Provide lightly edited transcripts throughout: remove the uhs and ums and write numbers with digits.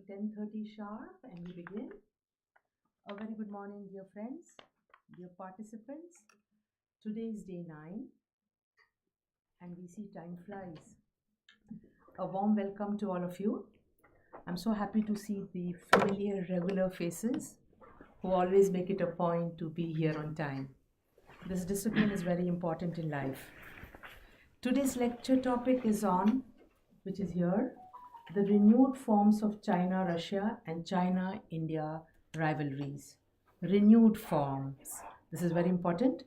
10:30 sharp and we begin. A very good morning, dear friends, dear participants. Today is day 9 and we see time flies. A warm welcome to all of you. I'm so happy to see the familiar, regular faces who always make it a point to be here on time. This discipline is very important in life. Today's lecture topic is on, which is here, the renewed forms of China-Russia and China-India rivalries. Renewed forms. This is very important.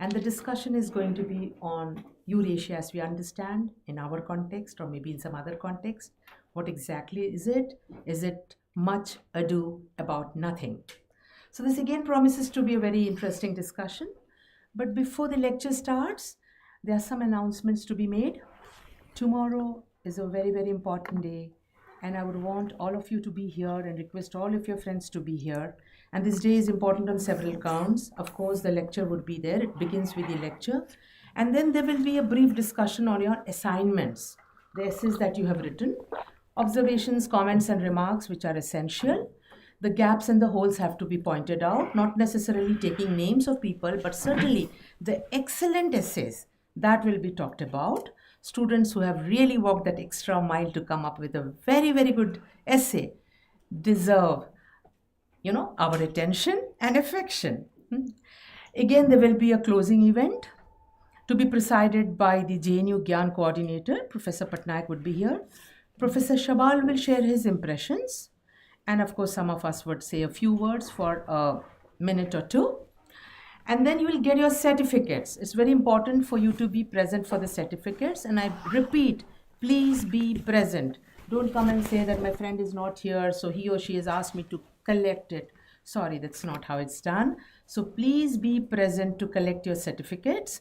And the discussion is going to be on Eurasia as we understand in our context or maybe in some other context. What exactly is it? Is it much ado about nothing? So this again promises to be a very interesting discussion. But before the lecture starts, there are some announcements to be made. Tomorrow is a very, very important day, and I would want all of you to be here and request all of your friends to be here. And this day is important on several counts. Of course, the lecture would be there. It begins with the lecture. And then there will be a brief discussion on your assignments, the essays that you have written, observations, comments, and remarks which are essential. The gaps and the holes have to be pointed out, not necessarily taking names of people, but certainly the excellent essays that will be talked about. Students who have really walked that extra mile to come up with a very, very good essay deserve, our attention and affection. Again, there will be a closing event to be presided by the JNU Gyan coordinator. Professor Patnaik would be here. Professor Shabal will share his impressions. And of course, some of us would say a few words for a minute or two. And then you will get your certificates. It's very important for you to be present for the certificates. And I repeat, please be present. Don't come and say that my friend is not here, so he or she has asked me to collect it. Sorry, that's not how it's done. So please be present to collect your certificates.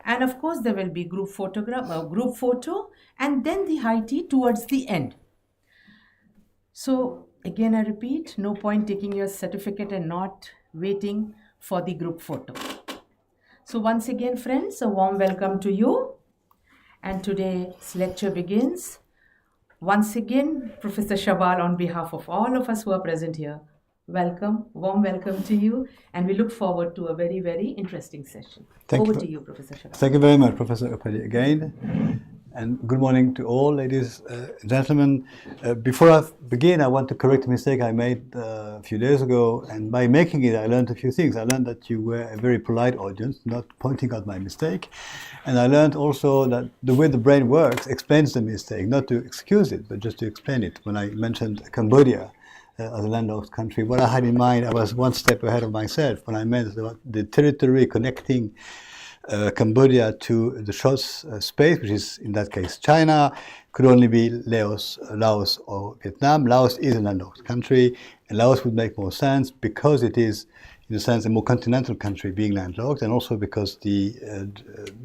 And of course, there will be group photo, and then the high tea towards the end. So again, I repeat, no point taking your certificate and not waiting for the group photo. So once again, friends, a warm welcome to you. And today's lecture begins. Once again, Professor Shabal, on behalf of all of us who are present here, welcome, warm welcome to you. And we look forward to a very, very interesting session. Over to you, Professor Shabal. Thank you very much, Professor Opedi, again. And good morning to all, ladies and gentlemen. Before I begin, I want to correct a mistake I made a few days ago. And by making it, I learned a few things. I learned that you were a very polite audience, not pointing out my mistake. And I learned also that the way the brain works explains the mistake, not to excuse it, but just to explain it. When I mentioned Cambodia as a landlocked country, what I had in mind, I was one step ahead of myself when I meant the territory connecting Cambodia to the Short's space, which is in that case China, could only be Laos or Vietnam. Laos is a landlocked country, and Laos would make more sense because it is, in a sense, a more continental country being landlocked, and also because the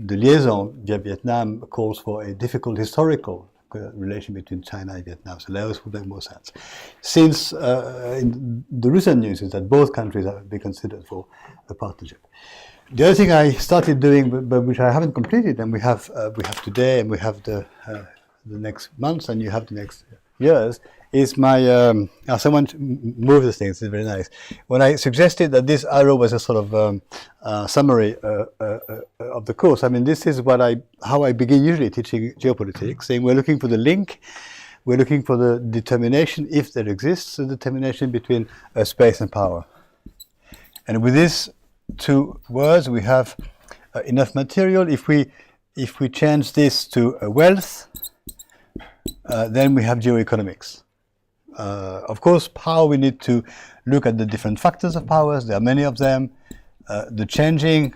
liaison via Vietnam calls for a difficult historical relation between China and Vietnam. So Laos would make more sense. Since in the recent news is that both countries have been considered for a partnership. The other thing I started doing, but which I haven't completed, and we have today, and we have the next months, and you have the next years, is my. Someone moved the things. It's very nice. When I suggested that this arrow was a sort of summary of the course, I mean, this is how I begin usually teaching geopolitics, saying we're looking for the link, we're looking for the determination, if there exists a determination between space and power, and with this two words, we have enough material. If we change this to wealth, then we have geoeconomics. Of course, power, we need to look at the different factors of powers. There are many of them. The changing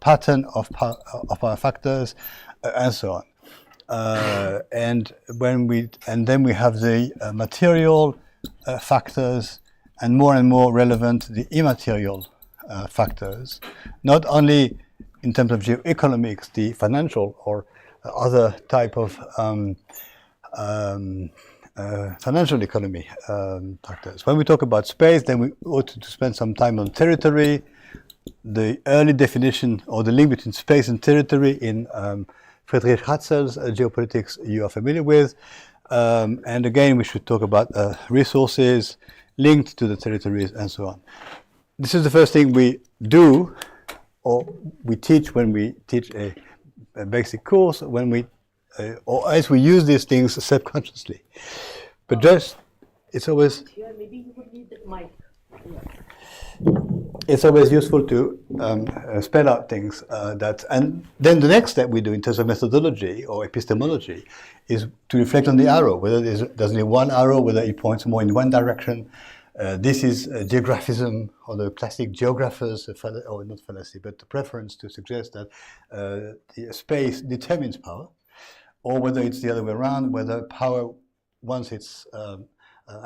pattern of power factors, and so on. And then we have the material factors, and more relevant, the immaterial factors, not only in terms of geoeconomics, the financial or other type of financial economy factors. When we talk about space, then we ought to spend some time on territory. The early definition or the link between space and territory in Friedrich Ratzel's geopolitics you are familiar with. And again, we should talk about resources linked to the territories and so on. This is the first thing we do, or we teach when we teach a basic course, when we, or as we use these things subconsciously. But just, it's always... Here, maybe you would need the mic. It's always useful to spell out things and then the next step we do in terms of methodology or epistemology is to reflect on the arrow, whether there's only one arrow, whether it points more in one direction. This is geographism, or the classic geographers, or not fallacy, but the preference to suggest that the space determines power, or whether it's the other way around, whether power, once it's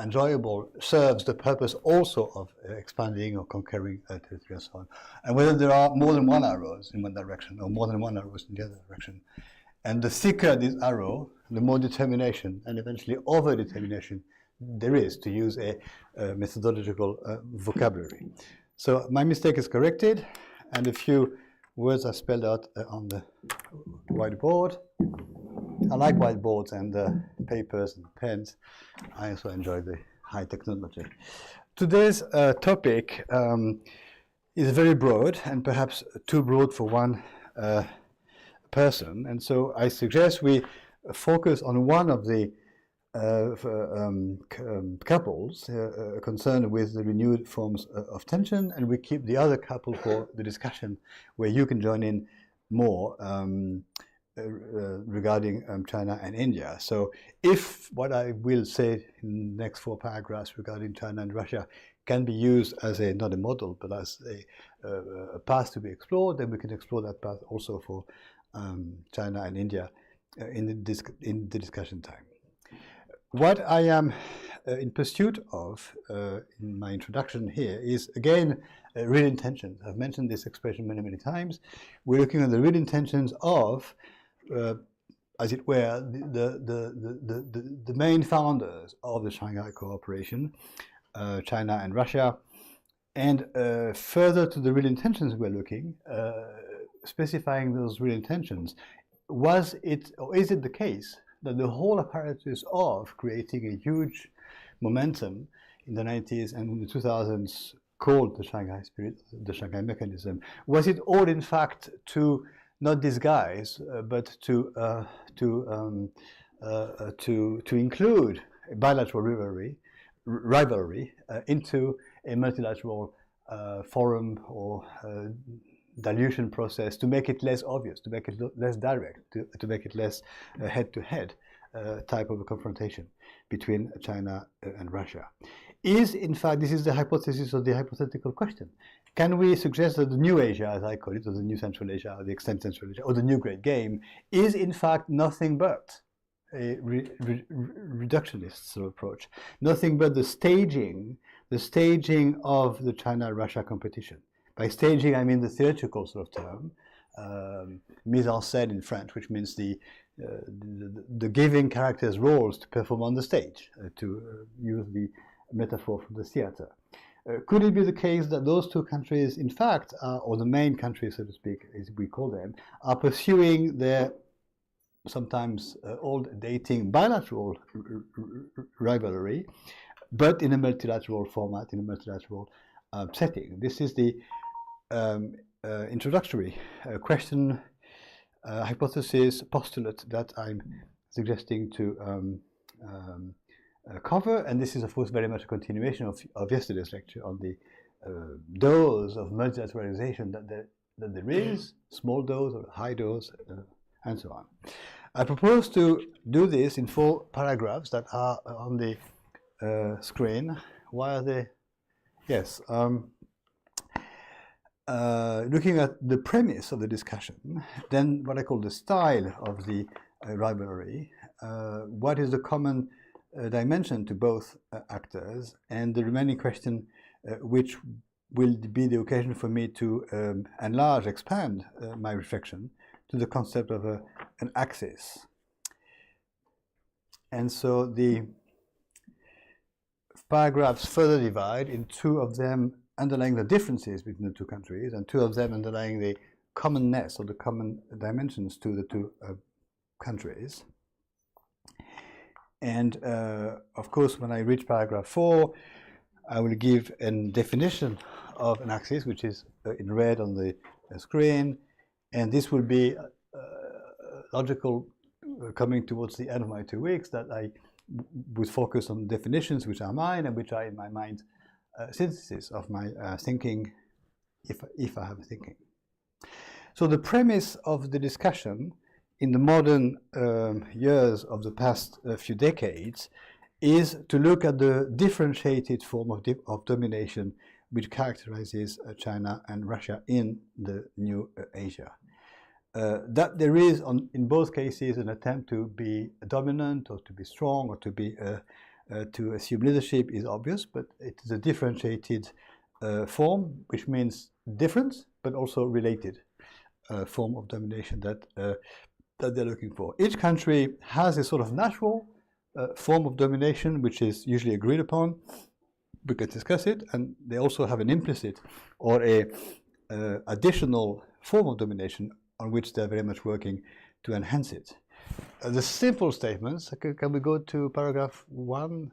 enjoyable, serves the purpose also of expanding or conquering territory and so on. And whether there are more than one arrows in one direction or more than one arrows in the other direction. And the thicker this arrow, the more determination and eventually over-determination there is, to use a methodological vocabulary. So my mistake is corrected, and a few words are spelled out on the whiteboard. I like whiteboards and papers and pens. I also enjoy the high technology. Today's topic is very broad and perhaps too broad for one person. And so I suggest we focus on one of the couples concerned with the renewed forms of tension, and we keep the other couple for the discussion where you can join in more regarding China and India. So if what I will say in the next 4 paragraphs regarding China and Russia can be used as a, not a model, but as a path to be explored, then we can explore that path also for China and India in the discussion time. What I am in pursuit of in my introduction here is, again, real intentions. I've mentioned this expression many, many times. We're looking at the real intentions of, as it were, the main founders of the Shanghai Cooperation, China and Russia, and further to the real intentions we're looking, specifying those real intentions. Was it, or is it the case that the whole apparatus of creating a huge momentum in the 90s and in the 2000s, called the Shanghai Spirit, the Shanghai Mechanism, was it all in fact to not disguise, but to include a bilateral rivalry into a multilateral forum or dilution process, to make it less obvious, to make it less direct, to make it less head-to-head type of a confrontation between China and Russia? Is, in fact, this is the hypothesis of the hypothetical question. Can we suggest that the new Asia, as I call it, or the new Central Asia, or the extended Central Asia, or the new Great Game, is in fact nothing but a reductionist sort of approach, nothing but the staging of the China-Russia competition? By staging, I mean the theatrical sort of term, mise en scène in French, which means the giving characters roles to perform on the stage, to use the metaphor from the theater. Could it be the case that those two countries, in fact, or the main countries, so to speak, as we call them, are pursuing their sometimes old dating bilateral rivalry, but in a multilateral format, in a multilateral setting? This is the introductory question, hypothesis, postulate that I'm suggesting to cover, and this is of course very much a continuation of yesterday's lecture on the dose of multilateralization that there is, small dose or high dose, and so on. I propose to do this in 4 paragraphs that are on the screen. Why are they? Yes. Looking at the premise of the discussion, then what I call the style of the rivalry, what is the common dimension to both actors, and the remaining question, which will be the occasion for me to expand my reflection to the concept of an axis. And so the paragraphs further divide in 2 of them underlying the differences between the 2 countries, and 2 of them underlying the commonness or the common dimensions to the 2 countries. And of course, when I reach paragraph 4, I will give a definition of an axis, which is in red on the screen. And this will be logical coming towards the end of my 2 weeks, that I would focus on definitions which are mine and which are in my mind synthesis of my thinking, if I have a thinking. So the premise of the discussion in the modern years of the past few decades is to look at the differentiated form of domination which characterizes China and Russia in the new Asia. That there is, in both cases, an attempt to be dominant or to be strong or to assume leadership is obvious, but it is a differentiated form, which means different but also related form of domination that they're looking for. Each country has a sort of natural form of domination which is usually agreed upon. We can discuss it, and they also have an implicit or a additional form of domination on which they're very much working to enhance it. The simple statements, can we go to paragraph 1,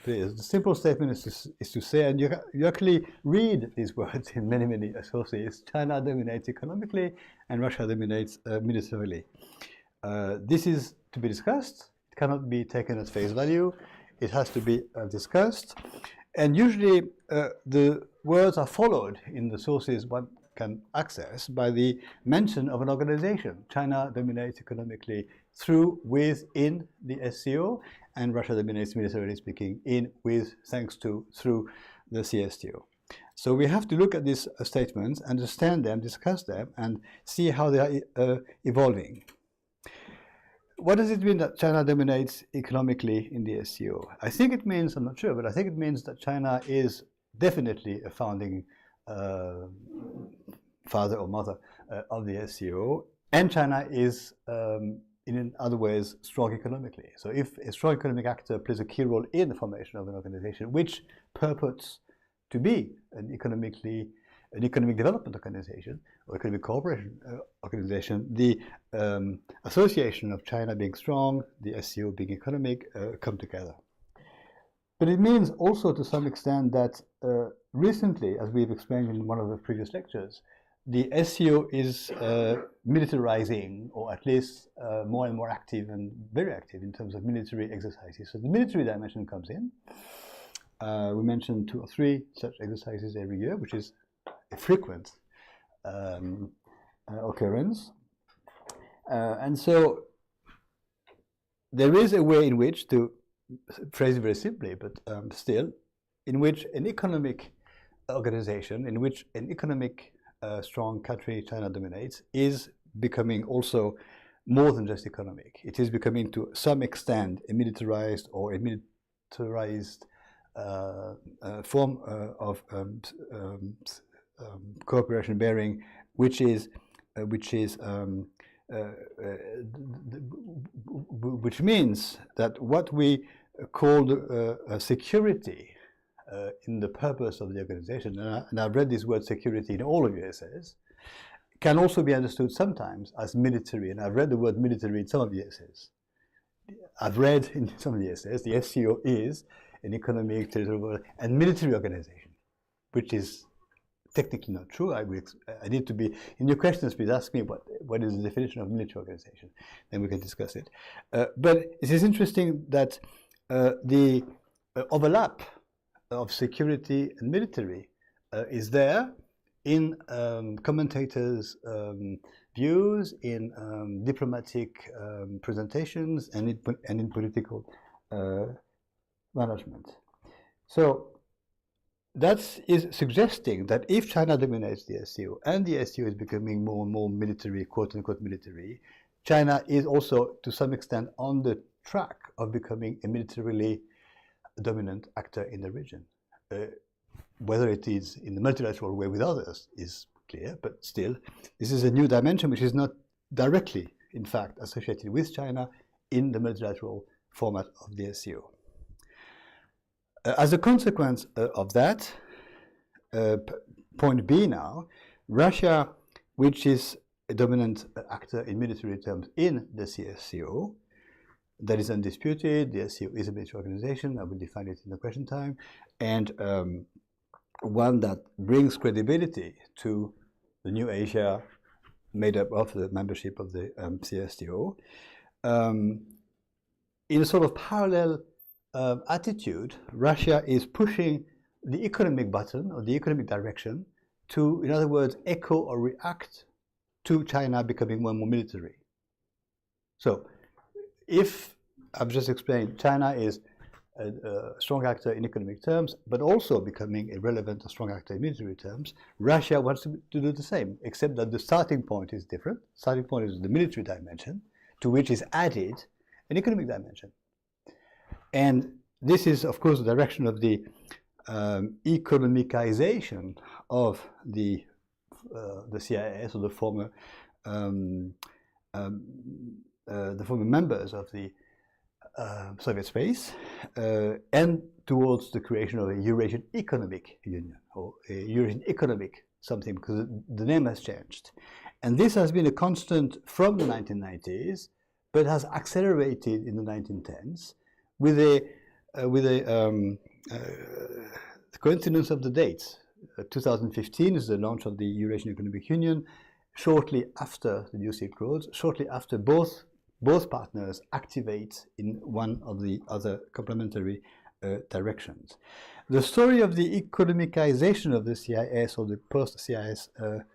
please? The simple statement is to say, and you actually read these words in many sources: China dominates economically and Russia dominates militarily. This is to be discussed. It cannot be taken at face value. It has to be discussed. And usually the words are followed in the sources one can access by the mention of an organization. China dominates economically within the SCO, and Russia dominates militarily speaking thanks to, through the CSTO. So we have to look at these statements, understand them, discuss them, and see how they are evolving. What does it mean that China dominates economically in the SCO? I think it means, I'm not sure, but I think it means that China is definitely a founding father or mother of the SCO, and China is, in other ways, strong economically. So if a strong economic actor plays a key role in the formation of an organization which purports to be an economic development organization or economic cooperation organization, the association of China being strong, the SCO being economic, come together. But it means also to some extent that recently, as we've explained in one of the previous lectures, the SCO is militarizing, or at least more and more active and very active in terms of military exercises. So the military dimension comes in. We mentioned 2 or 3 such exercises every year, which is a frequent occurrence. And so there is a way in which, to phrase it very simply, but still, in which an economic organization, in which an economic strong country China dominates, is becoming also more than just economic. It is becoming to some extent a militarized or a militarized form of cooperation bearing, which means that what we call security in the purpose of the organization, and I've read this word security in all of your essays, can also be understood sometimes as military, and I've read the word military in some of the essays. I've read in some of the essays the SCO is an economic, territorial, and military organization, which is technically not true. I need to be, in your questions, please ask me what is the definition of military organization, then we can discuss it. But it is interesting that the overlap of security and military is there in commentators' views, in diplomatic presentations, and in political management. So that is suggesting that if China dominates the SCO and the SCO is becoming more and more military, quote-unquote military, China is also to some extent on the track of becoming a militarily dominant actor in the region. Whether it is in the multilateral way with others is clear, but still, this is a new dimension which is not directly, in fact, associated with China in the multilateral format of the SCO. As a consequence of that, point B now, Russia, which is a dominant actor in military terms in the CSCO, that is undisputed. The SCO is a military organization. I will define it in the question time, and one that brings credibility to the new Asia, made up of the membership of the CSTO, in a sort of parallel attitude. Russia is pushing the economic button or the economic direction to, in other words, echo or react to China becoming more and more military. So, if I've just explained, China is a strong actor in economic terms, but also becoming a relevant and strong actor in military terms, Russia wants to do the same, except that the starting point is different. Starting point is the military dimension, to which is added an economic dimension. And this is, of course, the direction of the economicization of the CIS, or the former members of the Soviet space, and towards the creation of a Eurasian Economic Union, or a Eurasian Economic something, because the name has changed. And this has been a constant from the 1990s, but has accelerated in the 1910s with the coincidence of the dates. 2015 is the launch of the Eurasian Economic Union, shortly after the New Silk Roads, shortly after both partners activate in one of the other complementary directions. The story of the economicization of the CIS, or the post-CIS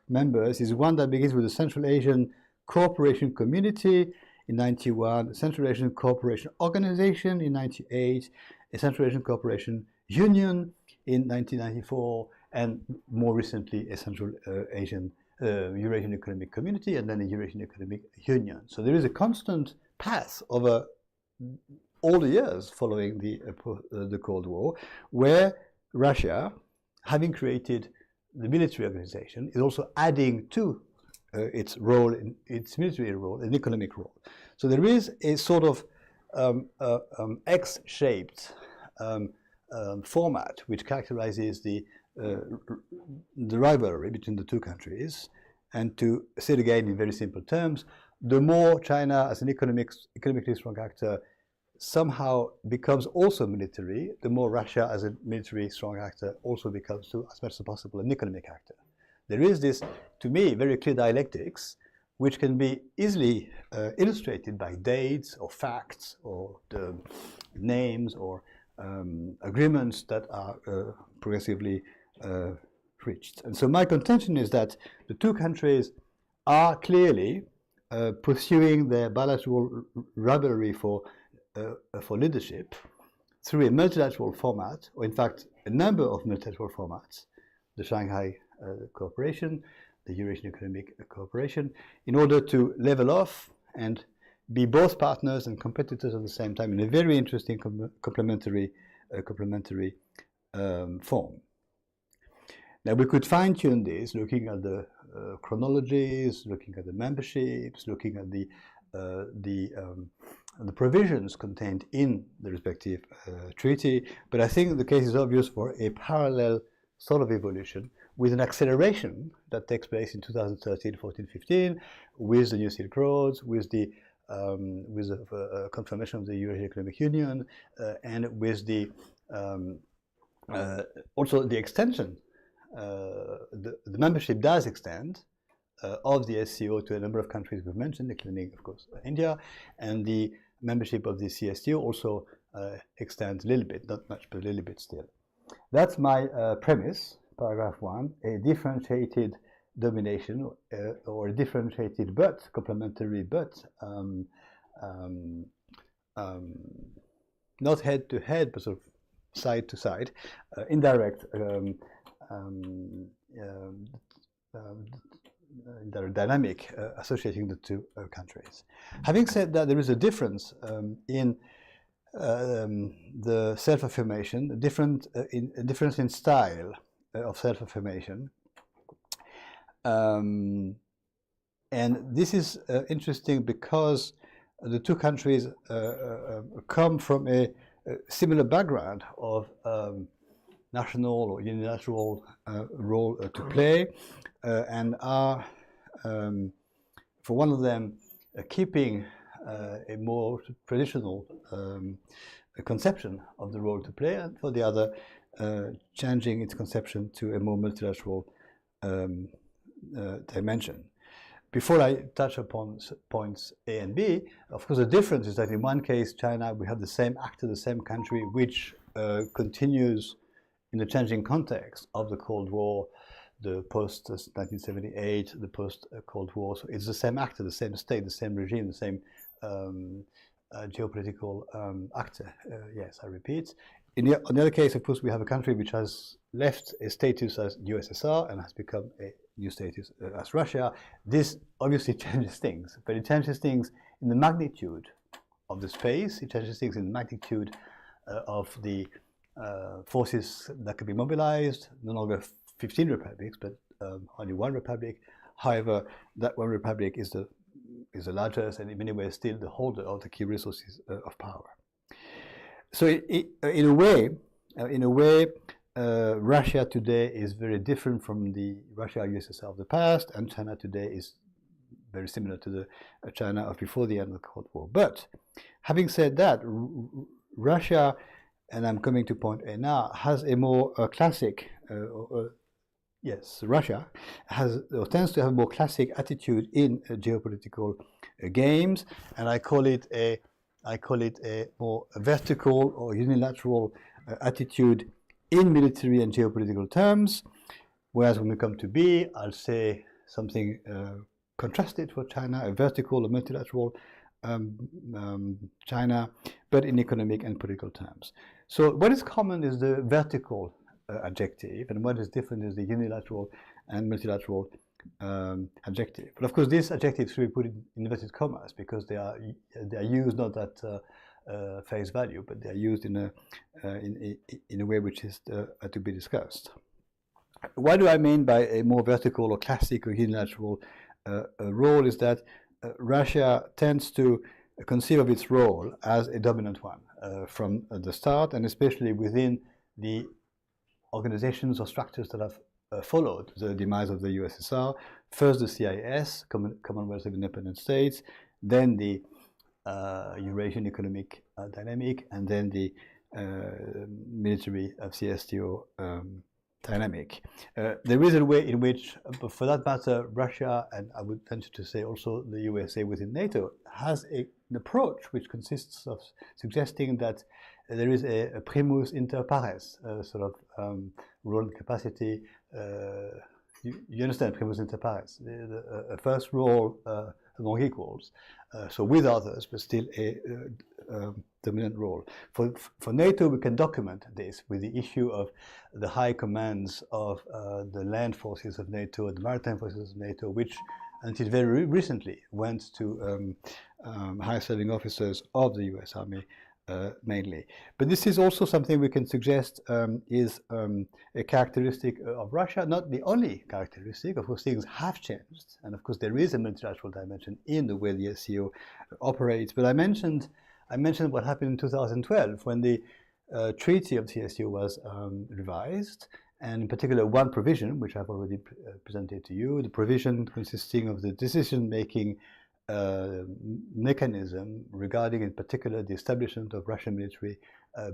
members, is one that begins with the Central Asian Cooperation Community in 91, the Central Asian Cooperation Organization in 98, a Central Asian Cooperation Union in 1994, and more recently a Central Asian Eurasian Economic Community, and then a Eurasian Economic Union. So there is a constant path over all the years following the Cold War, where Russia, having created the military organization, is also adding to its role, its military role, an economic role. So there is a sort of X-shaped format which characterizes the rivalry between the two countries. And to say it again in very simple terms, the more China as an economically strong actor somehow becomes also military, the more Russia as a military strong actor also becomes, as much as possible, an economic actor. There is this, to me, very clear dialectics, which can be easily illustrated by dates or facts or the names or agreements that are progressively reached. And so my contention is that the two countries are clearly pursuing their bilateral rivalry for leadership through a multilateral format, or in fact a number of multilateral formats, the Shanghai Cooperation, the Eurasian Economic Cooperation, in order to level off and be both partners and competitors at the same time in a very interesting complementary form. Now we could fine-tune this, looking at the chronologies, looking at the memberships, looking at the provisions contained in the respective treaty, but I think the case is obvious for a parallel sort of evolution with an acceleration that takes place in 2013, 14, 15, with the New Silk Roads, with the confirmation of the Eurasian Economic Union, and with the also the extension. The membership does extend of the SCO to a number of countries we've mentioned, including, of course, India, and the membership of the CSTO also extends a little bit, not much, but a little bit still. That's my premise, paragraph 1, a differentiated domination, or a differentiated but complementary, but not head to head, but sort of side to side, indirect dynamic associating the two countries. Having said that, there is a difference in the self-affirmation, a difference in style of self-affirmation. And this is interesting because the two countries come from a similar background of national or unilateral role to play, and are, for one of them, keeping a more traditional conception of the role to play, and for the other, changing its conception to a more multilateral dimension. Before I touch upon points A and B, of course the difference is that in one case, China, we have the same actor, the same country, which continues in the changing context of the Cold War, the post-1978, the post-Cold War. So it's the same actor, the same state, the same regime, the same geopolitical actor. Yes, I repeat. On the other case, of course, we have a country which has left a status as USSR and has become a new status as Russia. This obviously changes things, but it changes things in the magnitude of the space. It changes things in the magnitude of the forces that can be mobilized. No longer 15 republics, but only one republic. However, that one republic is the largest and in many ways still the holder of the key resources of power. So in a way, Russia today is very different from the Russia-USSR of the past, and China today is very similar to the China of before the end of the Cold War. But having said that, Russia, and I'm coming to point A now, has a more classic, yes, Russia has or tends to have a more classic attitude in geopolitical games, and I call it a more vertical or unilateral attitude in military and geopolitical terms. Whereas when we come to B, I'll say something contrasted for China, a vertical or multilateral China, but in economic and political terms. So what is common is the vertical adjective, and what is different is the unilateral and multilateral adjective. But of course, these adjectives should be put in inverted commas because they are used not at face value, but they are used in a way which is to be discussed. What do I mean by a more vertical or classic or unilateral role? Is that Russia tends to conceive of its role as a dominant one from the start, and especially within the organizations or structures that have followed the demise of the USSR. First the CIS, Commonwealth of Independent States, then the Eurasian Economic Dynamic, and then the military of CSTO dynamic. There is a way in which, for that matter, Russia, and I would venture to say also the USA within NATO, has an approach which consists of suggesting that there is a primus inter pares, sort of role and capacity. You understand primus inter pares, a first role among equals, so with others, but still a dominant role. For NATO, we can document this with the issue of the high commands of the land forces of NATO, the maritime forces of NATO, which until very recently went to high serving officers of the US Army mainly. But this is also something we can suggest is a characteristic of Russia, not the only characteristic. Of course, things have changed, and of course there is a multilateral dimension in the way the SCO operates. But I mentioned what happened in 2012 when the treaty of the SCO was revised, and in particular one provision, which I've already presented to you, the provision consisting of the decision-making mechanism regarding in particular the establishment of Russian military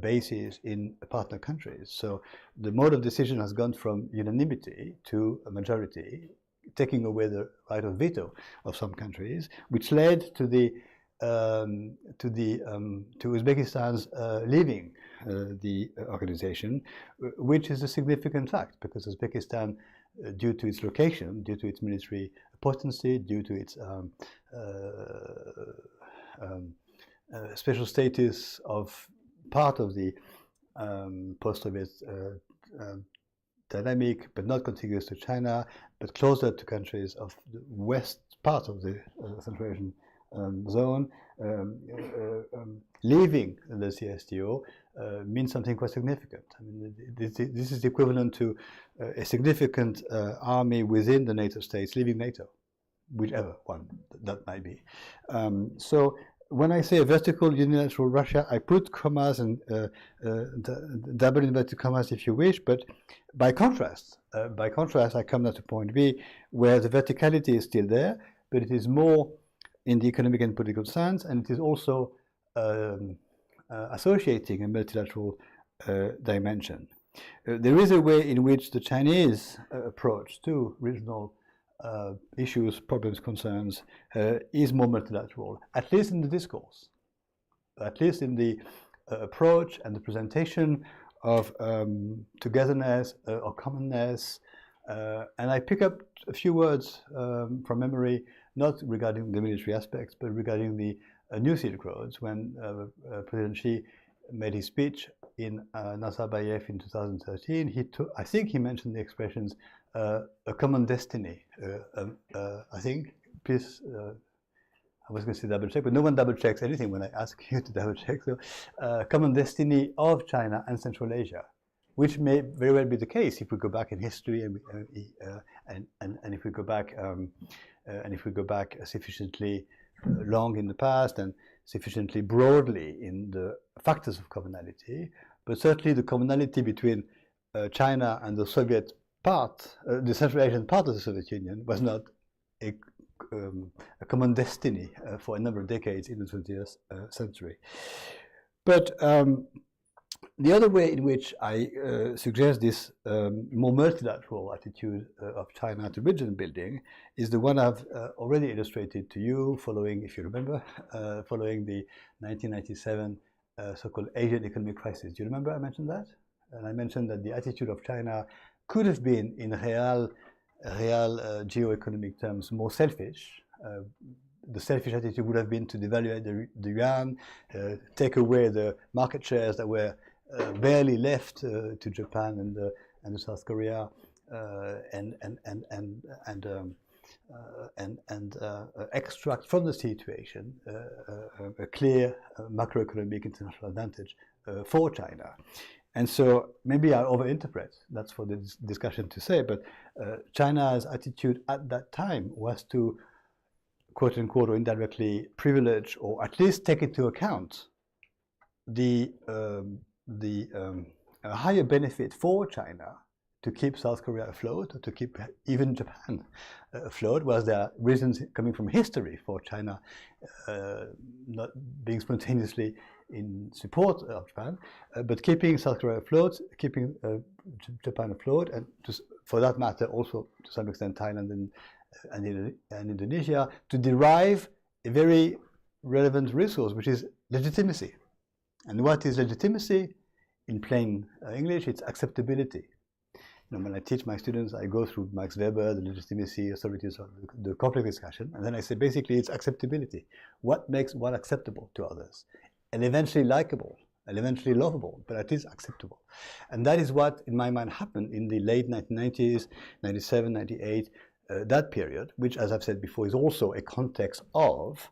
bases in partner countries. So the mode of decision has gone from unanimity to a majority, taking away the right of veto of some countries, which led to Uzbekistan's leaving the organization, which is a significant fact because Uzbekistan, due to its location, due to its military potency, due to its special status of part of the post-Soviet dynamic, but not contiguous to China, but closer to countries of the west part of the Central Asian zone, leaving the CSTO means something quite significant. I mean, this is the equivalent to a significant army within the NATO states leaving NATO, whichever one that might be. So when I say a vertical unilateral Russia, I put commas and double inverted commas if you wish, but by contrast, I come now to point B, where the verticality is still there, but it is more in the economic and political sense, and it is also associating a multilateral dimension. There is a way in which the Chinese approach to regional issues, problems, concerns is more multilateral, at least in the discourse, at least in the approach and the presentation of togetherness or commonness. And I pick up a few words from memory, not regarding the military aspects, but regarding the New Silk Roads, when President Xi made his speech in Nazarbayev in 2013. I think he mentioned the expressions a common destiny. I think, please, I was going to say double check, but no one double checks anything when I ask you to double check. So, common destiny of China and Central Asia, which may very well be the case if we go back in history and if we go back sufficiently long in the past and sufficiently broadly in the factors of commonality. But certainly the commonality between China and the Soviet part, the Central Asian part of the Soviet Union, was not a common destiny for a number of decades in the 20th century. But the other way in which I suggest this more multilateral attitude of China to region building is the one I've already illustrated to you following, if you remember, following the 1997 so-called Asian economic crisis. Do you remember I mentioned that? And I mentioned that the attitude of China could have been, in real geo-economic terms, more selfish. The selfish attitude would have been to devalue the yuan, take away the market shares that were barely left to Japan and South Korea, and extract from the situation a clear macroeconomic international advantage for China. And so maybe I overinterpret, that's for the discussion to say, but China's attitude at that time was to, quote unquote, or indirectly privilege, or at least take into account the higher benefit for China to keep South Korea afloat, or to keep even Japan afloat, was there reasons coming from history for China not being spontaneously in support of Japan, but keeping South Korea afloat, keeping Japan afloat, and just, for that matter also to some extent Thailand and Indonesia, to derive a very relevant resource, which is legitimacy. And what is legitimacy? In plain English, it's acceptability. You know, when I teach my students, I go through Max Weber, the legitimacy, authorities, the conflict discussion, and then I say basically it's acceptability. What makes one acceptable to others? And eventually likable, and eventually lovable, but at least acceptable. And that is what, in my mind, happened in the late 1990s, 97, 98, that period, which, as I've said before, is also a context of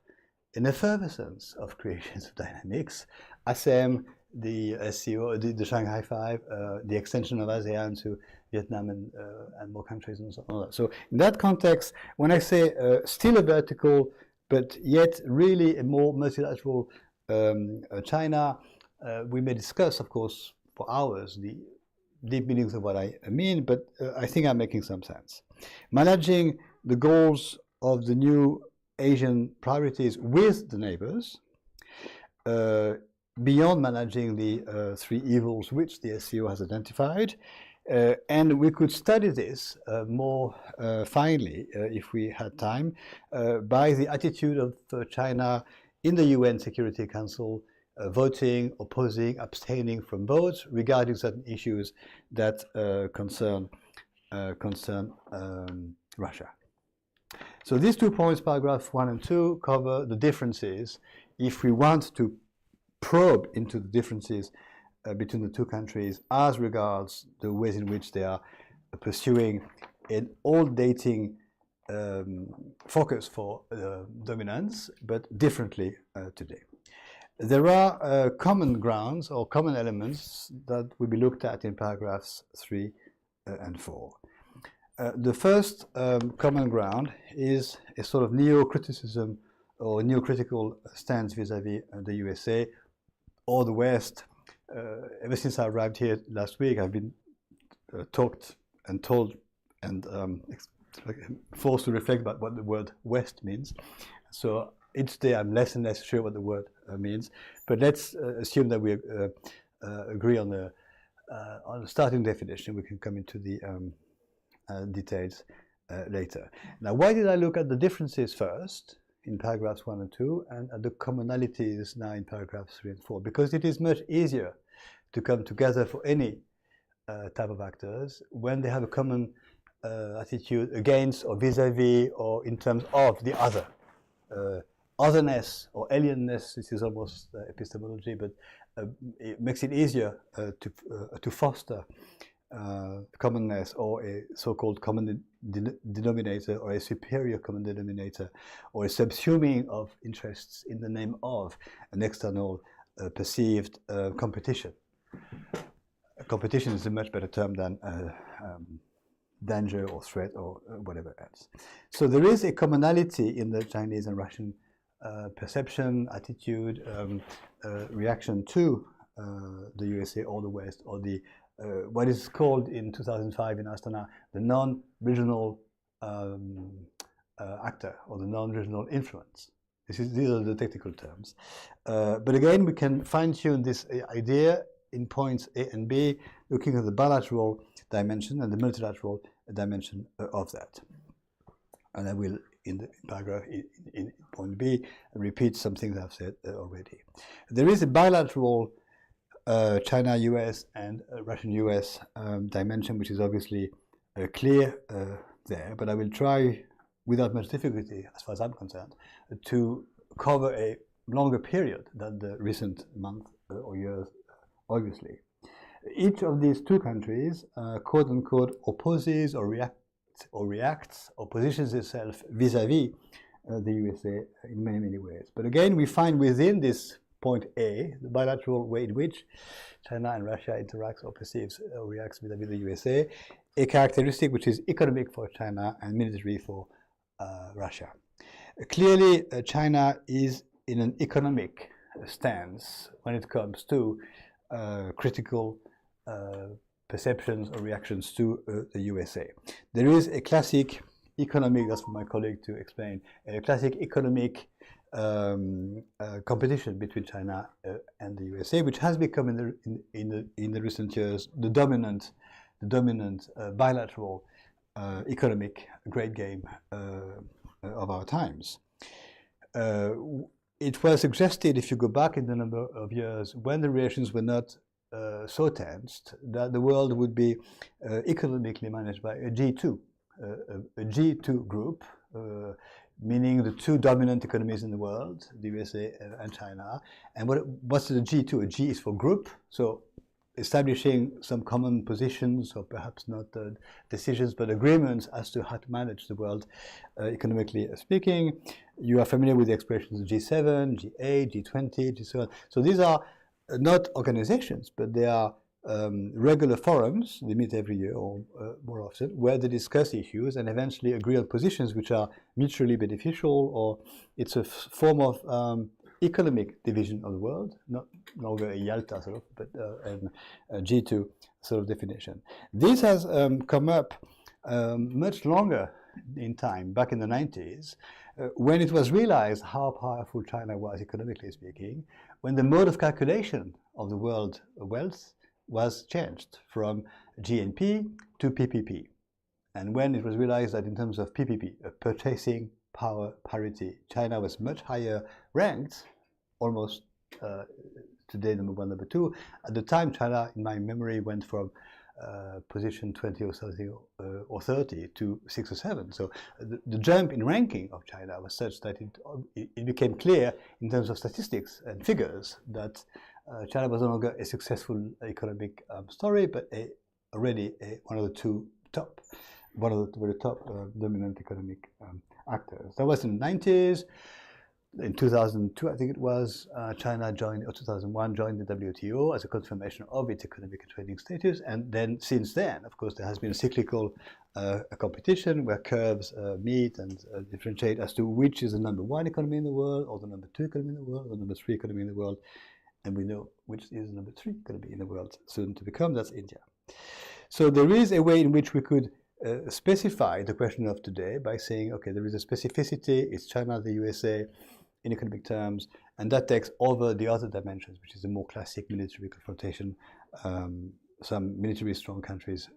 an effervescence of creations of dynamics, ASEM, the SCO, the Shanghai Five, the extension of ASEAN to Vietnam and more countries and so on. So in that context, when I say still a vertical, but yet really a more multilateral China, we may discuss, of course, for hours the deep meanings of what I mean, but I think I'm making some sense. Managing the goals of the new Asian priorities with the neighbors, beyond managing the three evils which the SCO has identified. And we could study this more finely, if we had time, by the attitude of China in the UN Security Council, voting, opposing, abstaining from votes regarding certain issues that concern Russia. So these 2 points, paragraphs 1 and 2, cover the differences. If we want to probe into the differences between the two countries as regards the ways in which they are pursuing an old-dating focus for dominance, but differently today. There are common grounds or common elements that will be looked at in paragraphs 3 and 4. The first common ground is a sort of neo-criticism or neo-critical stance vis-à-vis the USA or the West. Ever since I arrived here last week, I've been talked and told and forced to reflect about what the word West means. So each day I'm less and less sure what the word means, but let's assume that we agree on the starting definition. We can come into the details later. Now, why did I look at the differences first in paragraphs 1 and 2 and at the commonalities now in paragraphs 3 and 4? Because it is much easier to come together for any type of actors when they have a common attitude against or vis-a-vis or in terms of the other. Otherness or alienness, this is almost epistemology, but it makes it easier to foster commonness or a so-called common denominator or a superior common denominator or a subsuming of interests in the name of an external perceived competition. Competition is a much better term than danger or threat or whatever else. So there is a commonality in the Chinese and Russian perception, attitude, reaction to the USA or the West, or the what is called in 2005 in Astana the non-regional actor or the non-regional influence. These are the technical terms. But again, we can fine-tune this idea in points A and B, looking at the bilateral dimension and the multilateral dimension of that. And I will, in the paragraph in point B, repeat some things I've said already. There is a bilateral China-US and Russian-US dimension, which is obviously clear there, but I will try, without much difficulty, as far as I'm concerned, to cover a longer period than the recent month or years, obviously. Each of these two countries, quote-unquote, opposes or reacts or positions itself vis-a-vis the USA in many, many ways. But again, we find within this point A, the bilateral way in which China and Russia interacts or perceives or reacts vis-a-vis the USA, a characteristic which is economic for China and military for Russia. Clearly, China is in an economic stance when it comes to critical perceptions or reactions to the USA. There is a classic economic, that's for my colleague to explain, a classic economic competition between China and the USA, which has become in the recent years the dominant bilateral economic great game of our times. It was suggested, if you go back in the number of years when the relations were not so tensed, that the world would be economically managed by a G2, a G2 group, meaning the two dominant economies in the world, the USA and China. And what's the G2? A G is for group, so establishing some common positions, or perhaps not decisions, but agreements as to how to manage the world economically speaking. You are familiar with the expressions G7, G8, G20, G7. So these are not organizations, but they are regular forums. They meet every year or more often, where they discuss issues and eventually agree on positions which are mutually beneficial, or it's a form of economic division of the world, not longer a Yalta sort of, but a G2 sort of definition. This has come up much longer in time, back in the 90s, when it was realized how powerful China was economically speaking, when the mode of calculation of the world wealth was changed from GNP to PPP. And when it was realized that in terms of PPP, purchasing power parity, China was much higher ranked, almost today number 1, number 2. At the time, China, in my memory, went from position 20 or something or 30 to 6 or 7. So the jump in ranking of China was such that it became clear in terms of statistics and figures that China was no longer a successful economic story, but already one of the very top dominant economic actors. That was in the 90s. In 2002, I think it was, China joined, or 2001, joined the WTO as a confirmation of its economic and trading status. And then, since then, of course, there has been a cyclical competition where curves meet and differentiate as to which is the number 1 economy in the world, or the number 2 economy in the world, or the number 3 economy in the world. And we know which is the number 3 economy in the world soon to become, that's India. So there is a way in which we could specify the question of today by saying, okay, there is a specificity, it's China, the USA, in economic terms, and that takes over the other dimensions, which is a more classic military confrontation. Some military strong countries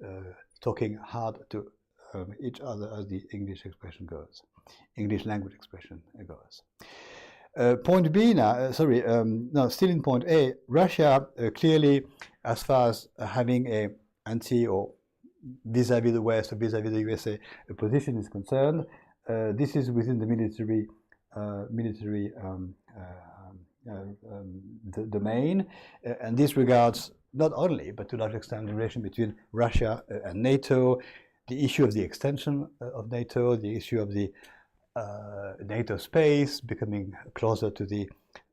talking hard to each other, as the English expression goes, English language expression goes. Point B now, no, still in point A, Russia clearly, as far as having a anti or vis-à-vis the West or vis-à-vis the USA position is concerned, this is within the military domain, and this regards not only, but to a large extent, the relation between Russia and NATO, the issue of the extension of NATO, the issue of the NATO space becoming closer to the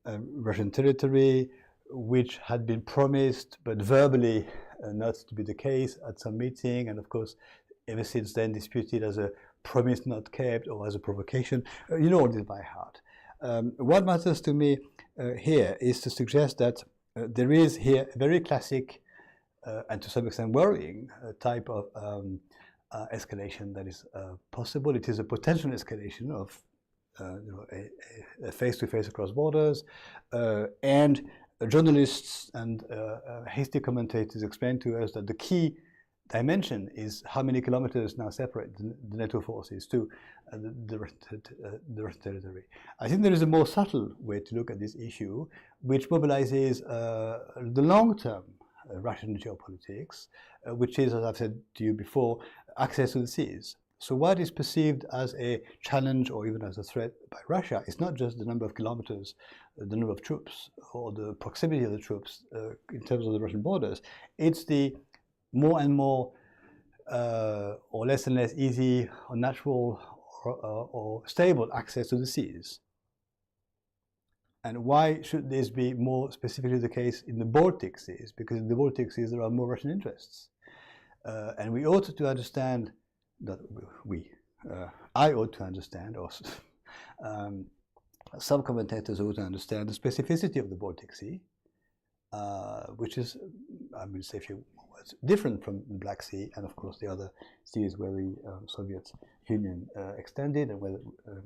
Russian territory, which had been promised but verbally not to be the case at some meeting, and of course ever since then disputed as a promise not kept or as a provocation. You know all this by heart. What matters to me here is to suggest that there is here a very classic and to some extent worrying type of escalation that is possible. It is a potential escalation of a face-to-face across borders, and journalists and hasty commentators explain to us that the key dimension is how many kilometers now separate the NATO forces to the Russian territory. I think there is a more subtle way to look at this issue, which mobilizes the long-term Russian geopolitics, which is, as I've said to you before, access to the seas. So what is perceived as a challenge or even as a threat by Russia is not just the number of kilometers, the number of troops, or the proximity of the troops in terms of the Russian borders. It's the more and more or less and less easy or natural or stable access to the seas. And why should this be more specifically the case in the Baltic Seas? Because in the Baltic Seas there are more Russian interests. And we ought to understand that I ought to understand, or some commentators ought to understand the specificity of the Baltic Sea, which is, I will say a few words, different from the Black Sea and of course the other seas where the Soviet Union extended and where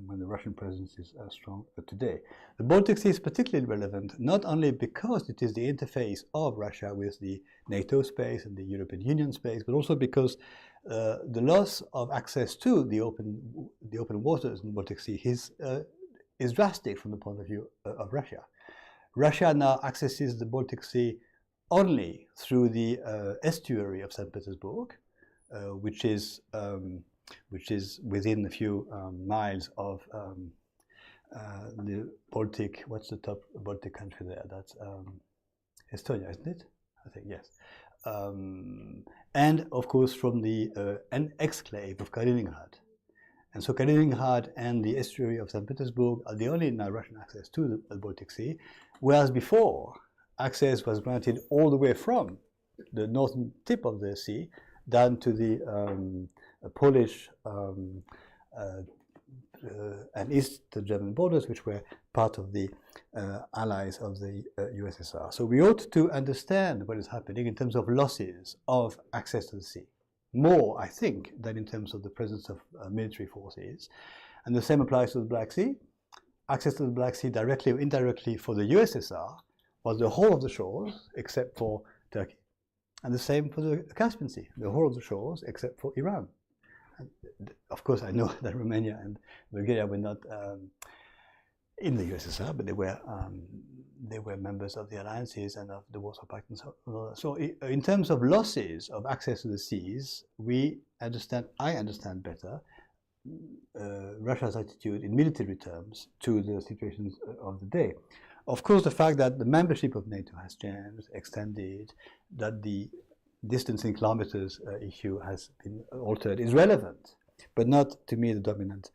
when the Russian presence is strong today. The Baltic Sea is particularly relevant not only because it is the interface of Russia with the NATO space and the European Union space, but also because the loss of access to the open waters in the Baltic Sea is drastic from the point of view of Russia. Russia now accesses the Baltic Sea only through the estuary of St. Petersburg, which is within a few miles of the Baltic. What's the top Baltic country there? That's Estonia, isn't it? I think yes. And of course from the an exclave of Kaliningrad. And so Kaliningrad and the estuary of St. Petersburg are the only now Russian access to the Baltic Sea, whereas before access was granted all the way from the northern tip of the sea down to the Polish and East German borders, which were part of the allies of the USSR. So we ought to understand what is happening in terms of losses of access to the sea, more, I think, than in terms of the presence of military forces. And the same applies to the Black Sea. Access to the Black Sea directly or indirectly for the USSR was the whole of the shores except for Turkey. And the same for the Caspian Sea, the whole of the shores except for Iran. And of course, I know that Romania and Bulgaria were not in the USSR, but they were members of the alliances and of the Warsaw Pact and so on. So in terms of losses of access to the seas, I understand better Russia's attitude in military terms to the situations of the day. Of course, the fact that the membership of NATO has changed, extended, that the distance in kilometers issue has been altered is relevant, but not, to me, the dominant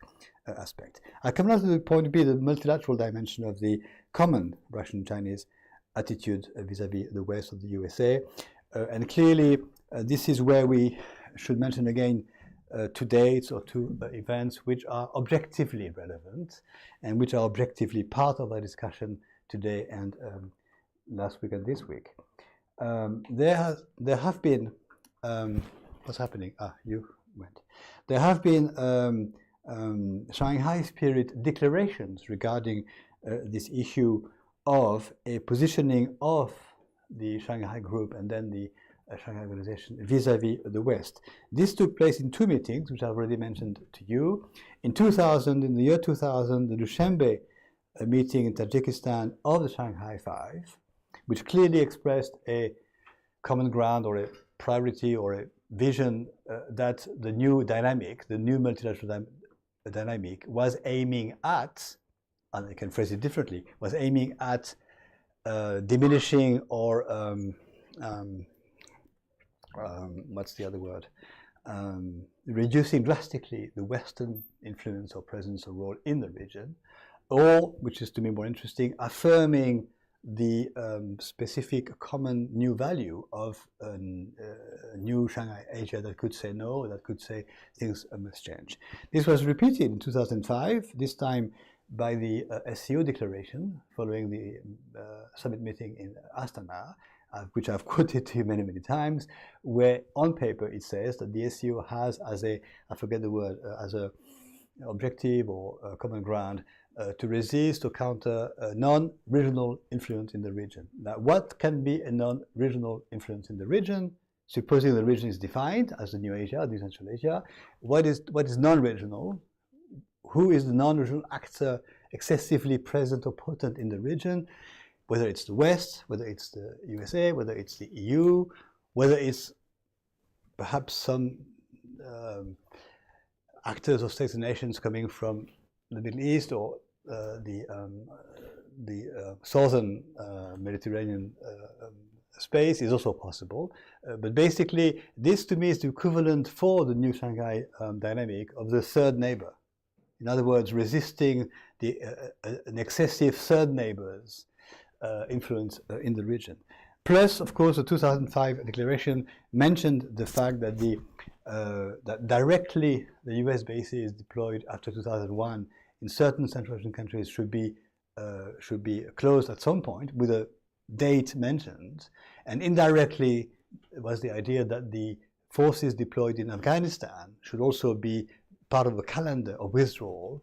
aspect. I come now to the point B, the multilateral dimension of the common Russian-Chinese attitude vis-à-vis the West of the USA. And clearly, this is where we should mention again two dates or two events which are objectively relevant and which are objectively part of our discussion today and last week and this week. There have been what's happening? You went. There have been Shanghai Spirit declarations regarding this issue of a positioning of the Shanghai Group and then the Shanghai Organization vis-à-vis the West. This took place in two meetings, which I've already mentioned to you. In 2000, in the year 2000, the Dushanbe meeting in Tajikistan of the Shanghai Five, which clearly expressed a common ground or a priority or a vision that the new dynamic, the new multilateral dynamic, was aiming at, and I can phrase it differently, was aiming at diminishing or what's the other word? Reducing drastically the Western influence or presence or role in the region, or, which is to me more interesting, affirming the specific common new value of a new Shanghai Asia that could say no, that could say things must change. This was repeated in 2005, this time by the SCO declaration following the summit meeting in Astana, which I've quoted to you many, many times, where on paper it says that the SCO has as a, I forget the word, as a objective or a common ground to resist or counter a non-regional influence in the region. Now, what can be a non-regional influence in the region? Supposing the region is defined as the New Asia, the Central Asia, what is non-regional? Who is the non-regional actor excessively present or potent in the region? Whether it's the West, whether it's the USA, whether it's the EU, whether it's perhaps some actors or states and nations coming from the Middle East or the southern Mediterranean space is also possible. But basically, this to me is the equivalent for the new Shanghai dynamic of the third neighbor. In other words, resisting an excessive third neighbor's influence in the region. Plus, of course, the 2005 declaration mentioned the fact that that directly the US bases deployed after 2001 in certain Central Asian countries should be closed at some point, with a date mentioned, and indirectly was the idea that the forces deployed in Afghanistan should also be part of a calendar of withdrawal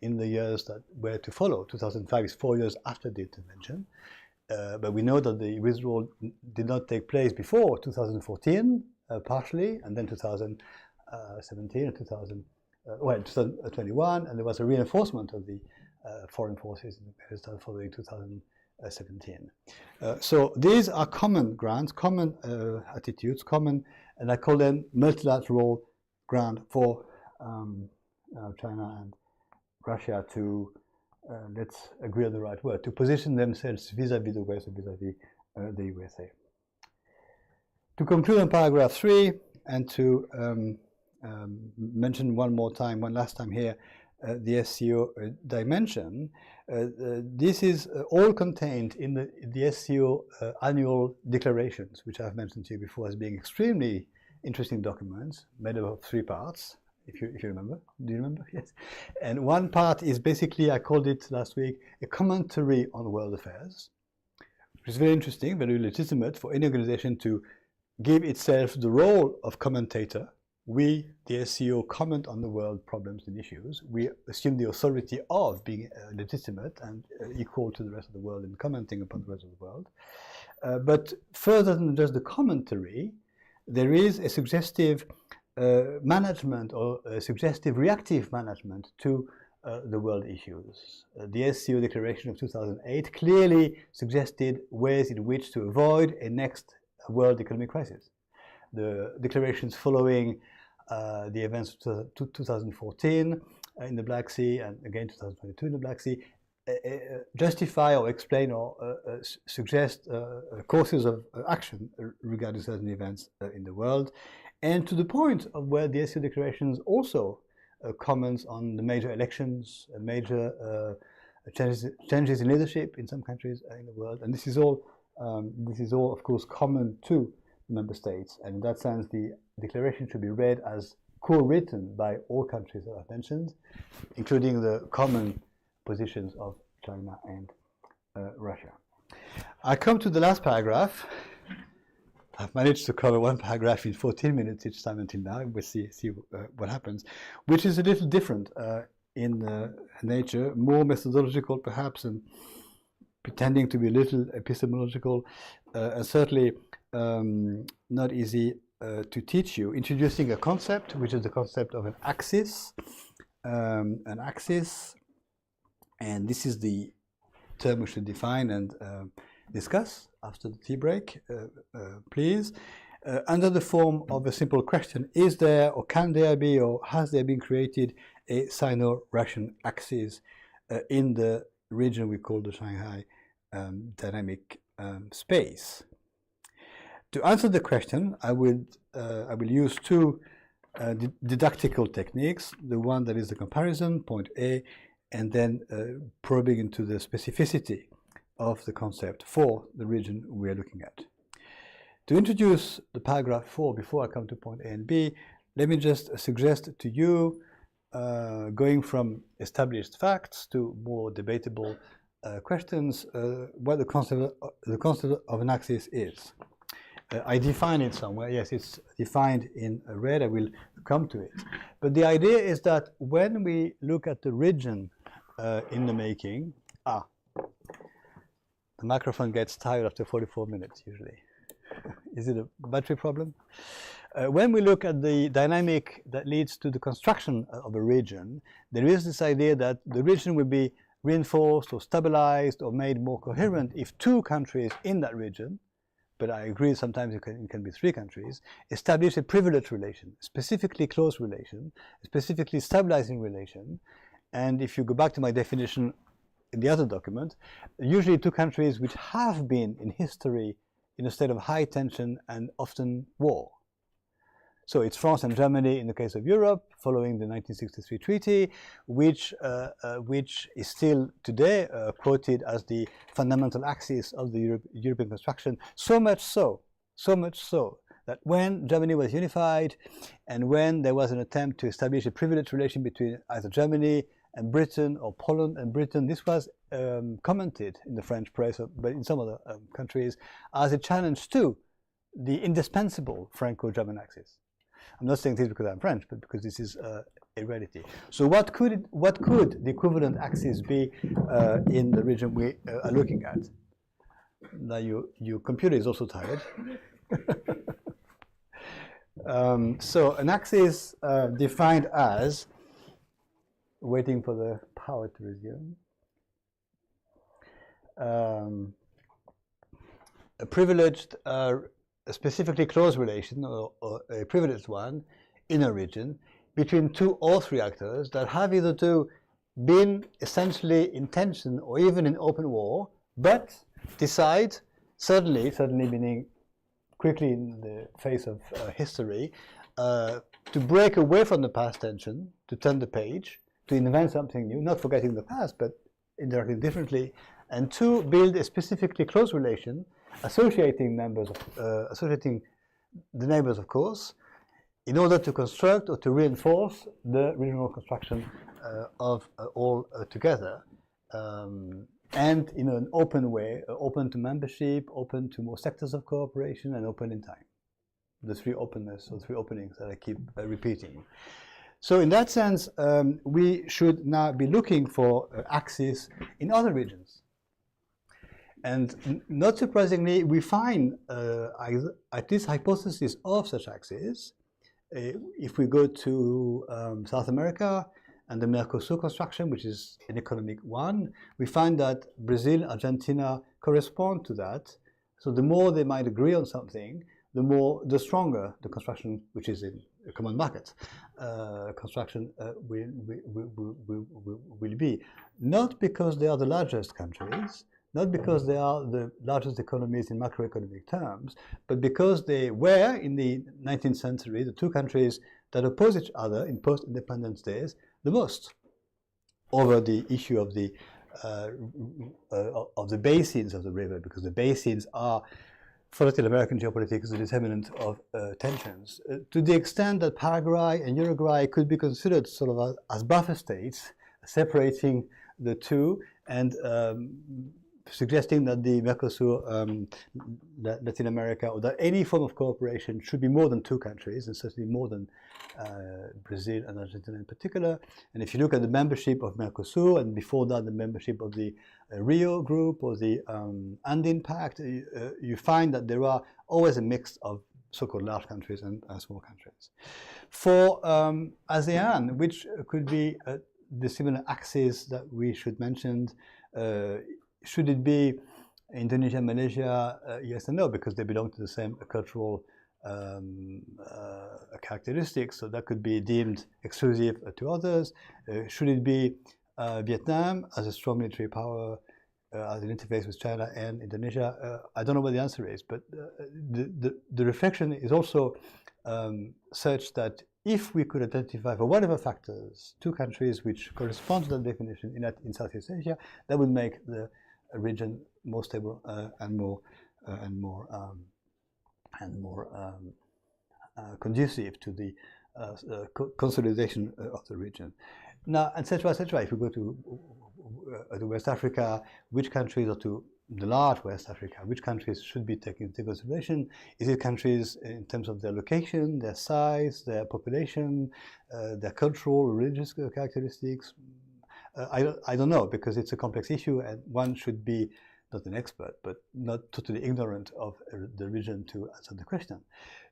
in the years that were to follow. 2005 is 4 years after the intervention, but we know that the withdrawal did not take place before 2014, partially, and then 2017 and 2021, and there was a reinforcement of the foreign forces in Afghanistan following 2017. So these are common grounds, common attitudes, common, and I call them multilateral ground for China and Russia to, let's agree on the right word, to position themselves vis-à-vis the West or vis-à-vis the USA. To conclude on paragraph 3 and to mention one last time here, the SCO dimension, this is all contained in the SCO annual declarations, which I've mentioned to you before as being extremely interesting documents made up of 3 parts, if you remember. Do you remember? Yes. And one part is basically, I called it last week, a commentary on world affairs, which is very interesting, very legitimate for any organization to give itself the role of commentator. We, the SCO, comment on the world problems and issues. We assume the authority of being legitimate and equal to the rest of the world in commenting upon the rest of the world. But further than just the commentary, there is a suggestive management or a suggestive reactive management to the world issues. The SCO declaration of 2008 clearly suggested ways in which to avoid a next world economic crisis. The declarations following the events of 2014 in the Black Sea and again 2022 in the Black Sea justify or explain or suggest courses of action regarding certain events in the world, and to the point of where the SCO declarations also comments on the major elections, major changes in leadership in some countries in the world, and this is all of course common to member states, and in that sense the declaration should be read as co-written by all countries that I've mentioned, including the common positions of China and Russia. I come to the last paragraph. I've managed to cover one paragraph in 14 minutes each time until now. We'll see what happens, which is a little different in nature, more methodological perhaps, and pretending to be a little epistemological, and certainly not easy to teach you. Introducing a concept, which is the concept of an axis. And this is the term we should define and discuss after the tea break, please. Under the form of a simple question: is there, or can there be, or has there been created a Sino-Russian axis in the region we call the Shanghai dynamic space? To answer the question, I will use two didactical techniques. The one that is the comparison, point A, and then probing into the specificity of the concept for the region we are looking at. To introduce the paragraph 4 before I come to point A and B, let me just suggest to you, going from established facts to more debatable questions, what the concept of an axis is. I define it somewhere. Yes, it's defined in red. I will come to it. But the idea is that when we look at the region in the making, the microphone gets tired after 44 minutes usually. Is it a battery problem? When we look at the dynamic that leads to the construction of a region, there is this idea that the region will be reinforced or stabilized or made more coherent if two countries in that region, but I agree sometimes it can be three countries, establish a privileged relation, specifically close relation, specifically stabilizing relation. And if you go back to my definition in the other document, usually two countries which have been in history in a state of high tension and often war. So it's France and Germany in the case of Europe, following the 1963 treaty, which is still today quoted as the fundamental axis of the European construction. So much so that when Germany was unified and when there was an attempt to establish a privileged relation between either Germany and Britain or Poland and Britain, this was commented in the French press, but in some other countries, as a challenge to the indispensable Franco-German axis. I'm not saying this because I'm French, but because this is a reality. So what could the equivalent axis be in the region we are looking at? Now your computer is also tired. So an axis defined as, waiting for the power to resume, a privileged, a specifically close relation, or a privileged one, in a region between two or three actors that have either to been essentially in tension or even in open war, but decide, suddenly meaning quickly in the face of history, to break away from the past tension, to turn the page, to invent something new, not forgetting the past, but interacting differently, and to build a specifically close relation, associating the neighbors, of course, in order to construct or to reinforce the regional construction of all together, and in an open way, open to membership, open to more sectors of cooperation, and open in time. The three openness, or three openings that I keep repeating. So in that sense, we should now be looking for axes in other regions. And not surprisingly, we find at least hypothesis of such axes. If we go to South America and the Mercosur construction, which is an economic one, we find that Brazil, Argentina correspond to that. So the more they might agree on something, the stronger the construction, which is in a common market, construction will be. Not because they are the largest countries, not because they are the largest economies in macroeconomic terms, but because they were, in the 19th century, the two countries that oppose each other in post-independence days the most over the issue of the basins of the river, because the basins are, for Latin American geopolitics, the determinant of tensions. To the extent that Paraguay and Uruguay could be considered sort of as buffer states, separating the two, and suggesting that the Mercosur, Latin America, or that any form of cooperation should be more than two countries, and certainly more than Brazil and Argentina in particular. And if you look at the membership of Mercosur, and before that the membership of the Rio Group or the Andean Pact, you find that there are always a mix of so-called large countries and small countries. For ASEAN, which could be the similar axis that we should mention, should it be Indonesia, Malaysia? Yes and no, because they belong to the same cultural characteristics, so that could be deemed exclusive to others. Should it be Vietnam as a strong military power, as an interface with China and Indonesia? I don't know what the answer is, but the reflection is also such that if we could identify, for whatever factors, two countries which correspond to that definition in Southeast Asia, that would make the region more stable and more conducive to the consolidation of the region. Now, etc., etc. If we go to West Africa, which countries, or to the large West Africa, which countries should be taken into consideration? Is it countries in terms of their location, their size, their population, their cultural, religious characteristics? I don't know, because it's a complex issue, and one should be not an expert, but not totally ignorant of the region to answer the question.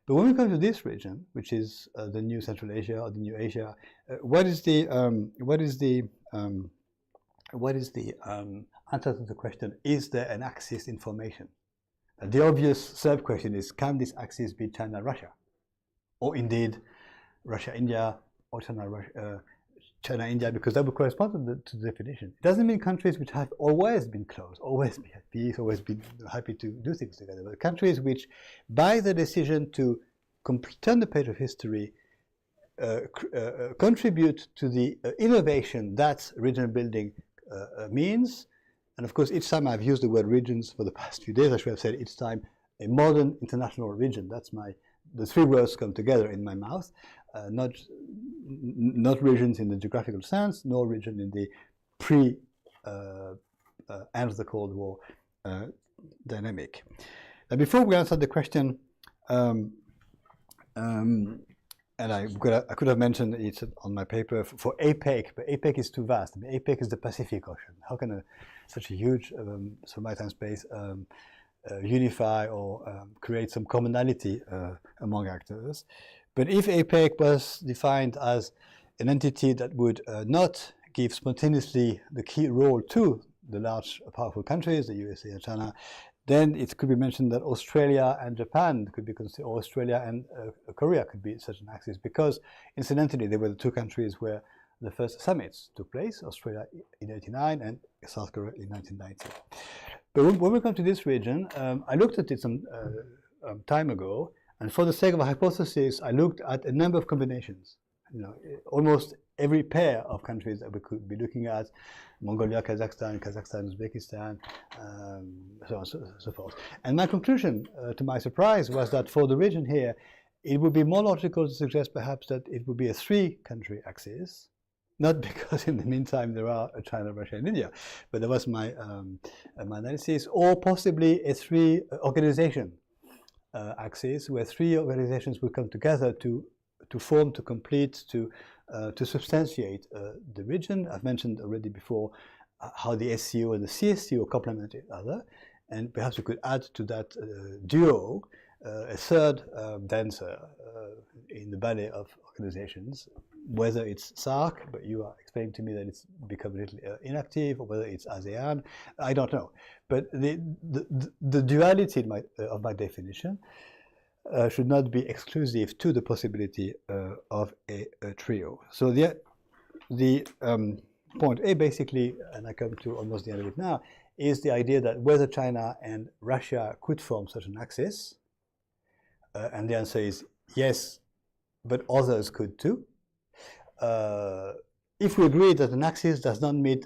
But when we come to this region, which is the new Central Asia or the new Asia, what is the answer to the question, is there an axis in formation? The obvious sub-question is, can this axis be China-Russia? Or indeed, Russia-India, or China-India, because that would correspond to the definition. It doesn't mean countries which have always been close, always been at peace, always been happy to do things together, but countries which, by the decision to turn the page of history, contribute to the innovation that regional building means. And of course, each time I've used the word regions for the past few days, I should have said each time a modern international region. That's the three words come together in my mouth. Not regions in the geographical sense, nor region in the end of the Cold War dynamic. Now, before we answer the question, and I could have mentioned it on my paper for APEC, but APEC is too vast. I mean, APEC is the Pacific Ocean. How can such a huge maritime space unify or create some commonality among actors? But if APEC was defined as an entity that would not give spontaneously the key role to the large, powerful countries, the USA and China, then it could be mentioned that Australia and Japan could be considered, or Australia and Korea could be such an axis, because incidentally they were the two countries where the first summits took place, Australia in 1989 and South Korea in 1990. But when we come to this region, I looked at it some time ago, and for the sake of a hypothesis, I looked at a number of combinations. You know, almost every pair of countries that we could be looking at, Mongolia, Kazakhstan, Uzbekistan, so on and so forth. And my conclusion, to my surprise, was that for the region here, it would be more logical to suggest perhaps that it would be a three-country axis, not because in the meantime there are China, Russia, and India, but that was my analysis, or possibly a three-organization axis, where three organizations would come together to form, to complete, to substantiate the region. I've mentioned already before how the SCO and the CSCO complement each other, and perhaps we could add to that duo a third dancer in the ballet of organizations, whether it's SAARC, but you are explaining to me that it's become a little inactive, or whether it's ASEAN, I don't know. But the duality of my definition should not be exclusive to the possibility of a trio. So the point A, basically, and I come to almost the end of it now, is the idea that whether China and Russia could form such an axis, and the answer is yes, but others could too. If we agree that an axis does not mean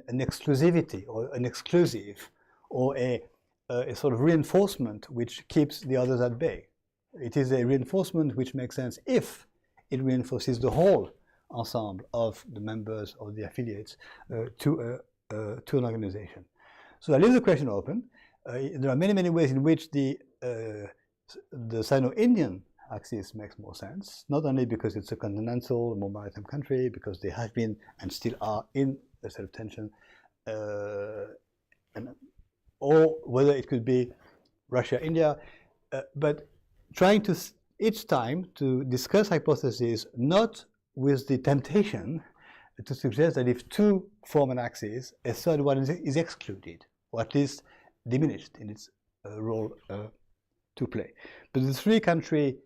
an exclusivity or an exclusive, or a sort of reinforcement which keeps the others at bay. It is a reinforcement which makes sense if it reinforces the whole ensemble of the members or the affiliates to an organization. So I leave the question open. There are many, many ways in which the Sino-Indian axis makes more sense, not only because it's a continental, more maritime country, because they have been and still are in a state of tension, or whether it could be Russia, India, but trying to each time to discuss hypotheses not with the temptation to suggest that if two form an axis, a third one is excluded, or at least diminished in its role to play. But the three-country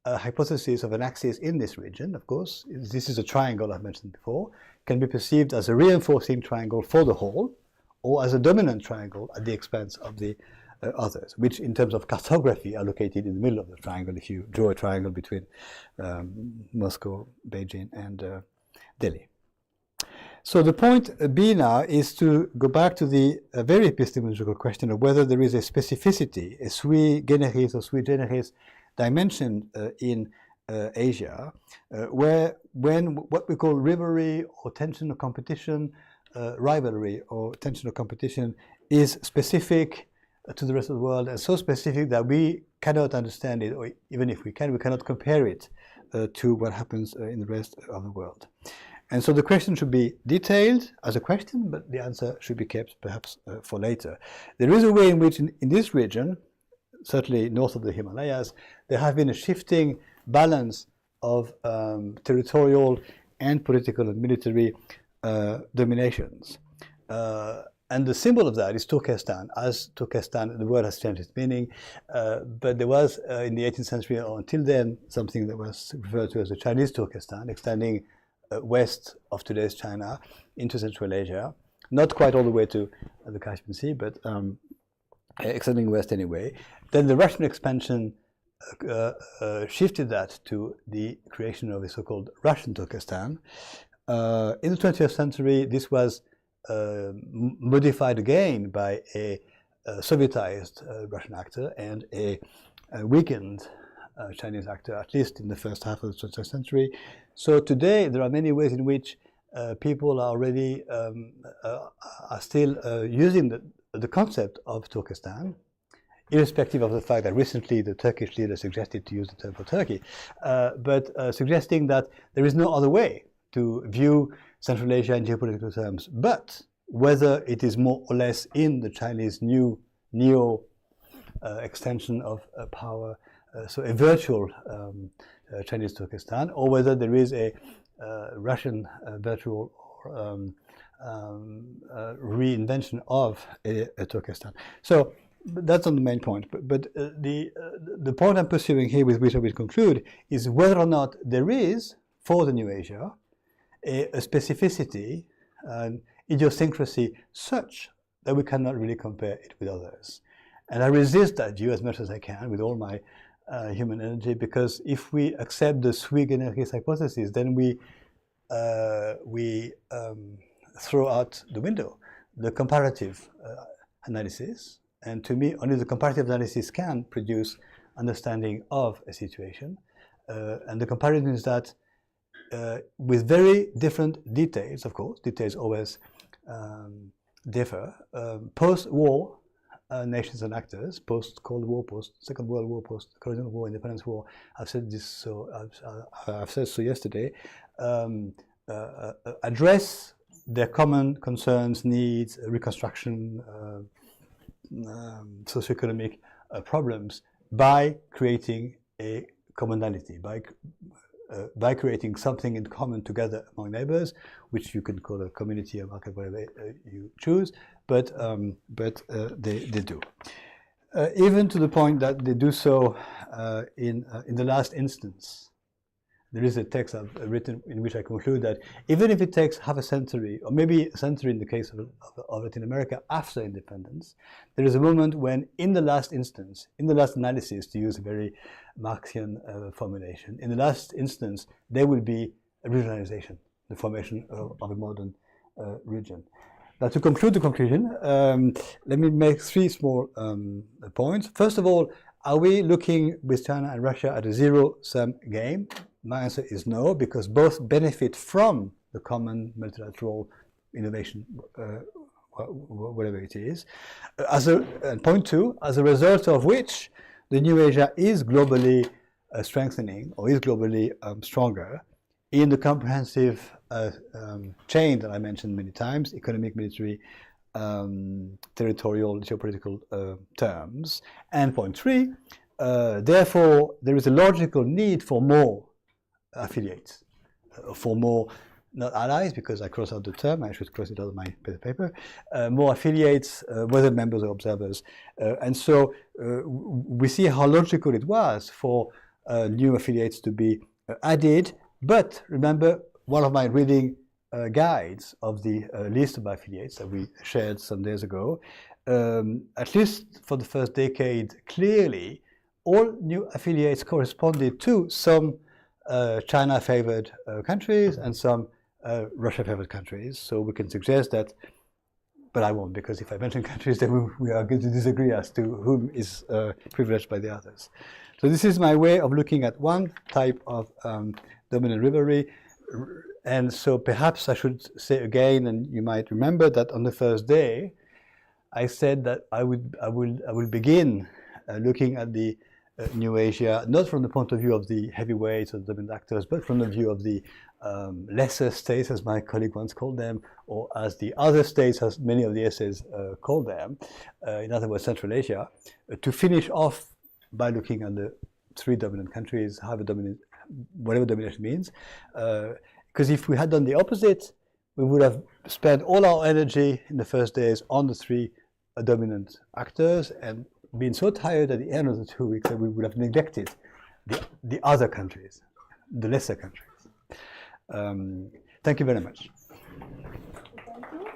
hypothesis of an axis in this region, of course, this is a triangle I've mentioned before, can be perceived as a reinforcing triangle for the whole, or as a dominant triangle at the expense of the others, which in terms of cartography are located in the middle of the triangle if you draw a triangle between Moscow, Beijing, and Delhi. So the point B now is to go back to the very epistemological question of whether there is a specificity, a sui generis or sui generis dimension in Asia, where when what we call rivalry or tension or competition, rivalry or tension or competition is specific to the rest of the world, and so specific that we cannot understand it, or even if we can, we cannot compare it to what happens in the rest of the world. And so the question should be detailed as a question, but the answer should be kept perhaps for later. There is a way in which in this region, certainly north of the Himalayas, there have been a shifting balance of territorial and political and military dominations. And the symbol of that is Turkestan. As Turkestan, the word has changed its meaning, but there was in the 18th century or until then something that was referred to as the Chinese Turkestan, extending west of today's China into Central Asia, not quite all the way to the Caspian Sea, but extending west anyway. Then the Russian expansion shifted that to the creation of the so-called Russian Turkestan. In the 20th century, this was modified again by a Sovietized Russian actor and a weakened Chinese actor, at least in the first half of the 20th century. So today there are many ways in which people are already are still using the concept of Turkestan, irrespective of the fact that recently the Turkish leader suggested to use the term for Turkey, but suggesting that there is no other way to view Central Asia in geopolitical terms, but whether it is more or less in the Chinese neo extension of power, so a virtual Chinese Turkestan, or whether there is a Russian virtual or reinvention of a Turkestan. So that's on the main point. But the point I'm pursuing here, with which I will conclude, is whether or not there is, for the New Asia, a specificity, an idiosyncrasy such that we cannot really compare it with others. And I resist that view as much as I can with all my human energy, because if we accept the sui generis hypothesis, then we throw out the window the comparative analysis. And to me, only the comparative analysis can produce understanding of a situation. And the comparison is that with very different details, of course, details always differ. Post-war nations and actors, post-Cold War, post-Second World War, post-Colonial War, Independence War, I've said this so, I've said so yesterday, address their common concerns, needs, reconstruction, socioeconomic problems by creating a commonality, by creating something in common together among neighbors, which you can call a community, a market, whatever you choose, but they do. Even to the point that they do so in the last instance. There is a text I've written in which I conclude that even if it takes half a century, or maybe a century in the case of Latin America after independence, there is a moment when, in the last instance, in the last analysis, to use a very Marxian formulation, in the last instance, there will be a regionalization, the formation of a modern region. Now, to conclude the conclusion, let me make three small points. First of all, are we looking with China and Russia at a zero-sum game? My answer is no, because both benefit from the common multilateral innovation whatever it is. And point two, as a result of which the new Asia is globally strengthening, or is globally stronger in the comprehensive chain that I mentioned many times: economic, military, territorial, geopolitical terms. And point three, therefore, there is a logical need for more affiliates, for more, not allies, because I cross out the term, I should cross it out of my paper, more affiliates, whether members or observers. And so we see how logical it was for new affiliates to be added. But remember, one of my reading guides of the list of affiliates that we shared some days ago, at least for the first decade, clearly all new affiliates corresponded to some China-favored countries and some Russia-favored countries. So we can suggest that, but I won't, because if I mention countries, then we are going to disagree as to whom is privileged by the others. So this is my way of looking at one type of dominant rivalry. And so perhaps I should say again, and you might remember that on the first day, I said that I will begin looking at the New Asia, not from the point of view of the heavyweights or the dominant actors, but from the view of the lesser states, as my colleague once called them, or as the other states, as many of the essays call them, in other words, Central Asia, to finish off by looking at the three dominant countries, whatever domination means. Because if we had done the opposite, we would have spent all our energy in the first days on the three dominant actors and been so tired at the end of the 2 weeks that we would have neglected the other countries, the lesser countries. Thank you very much. Thank you.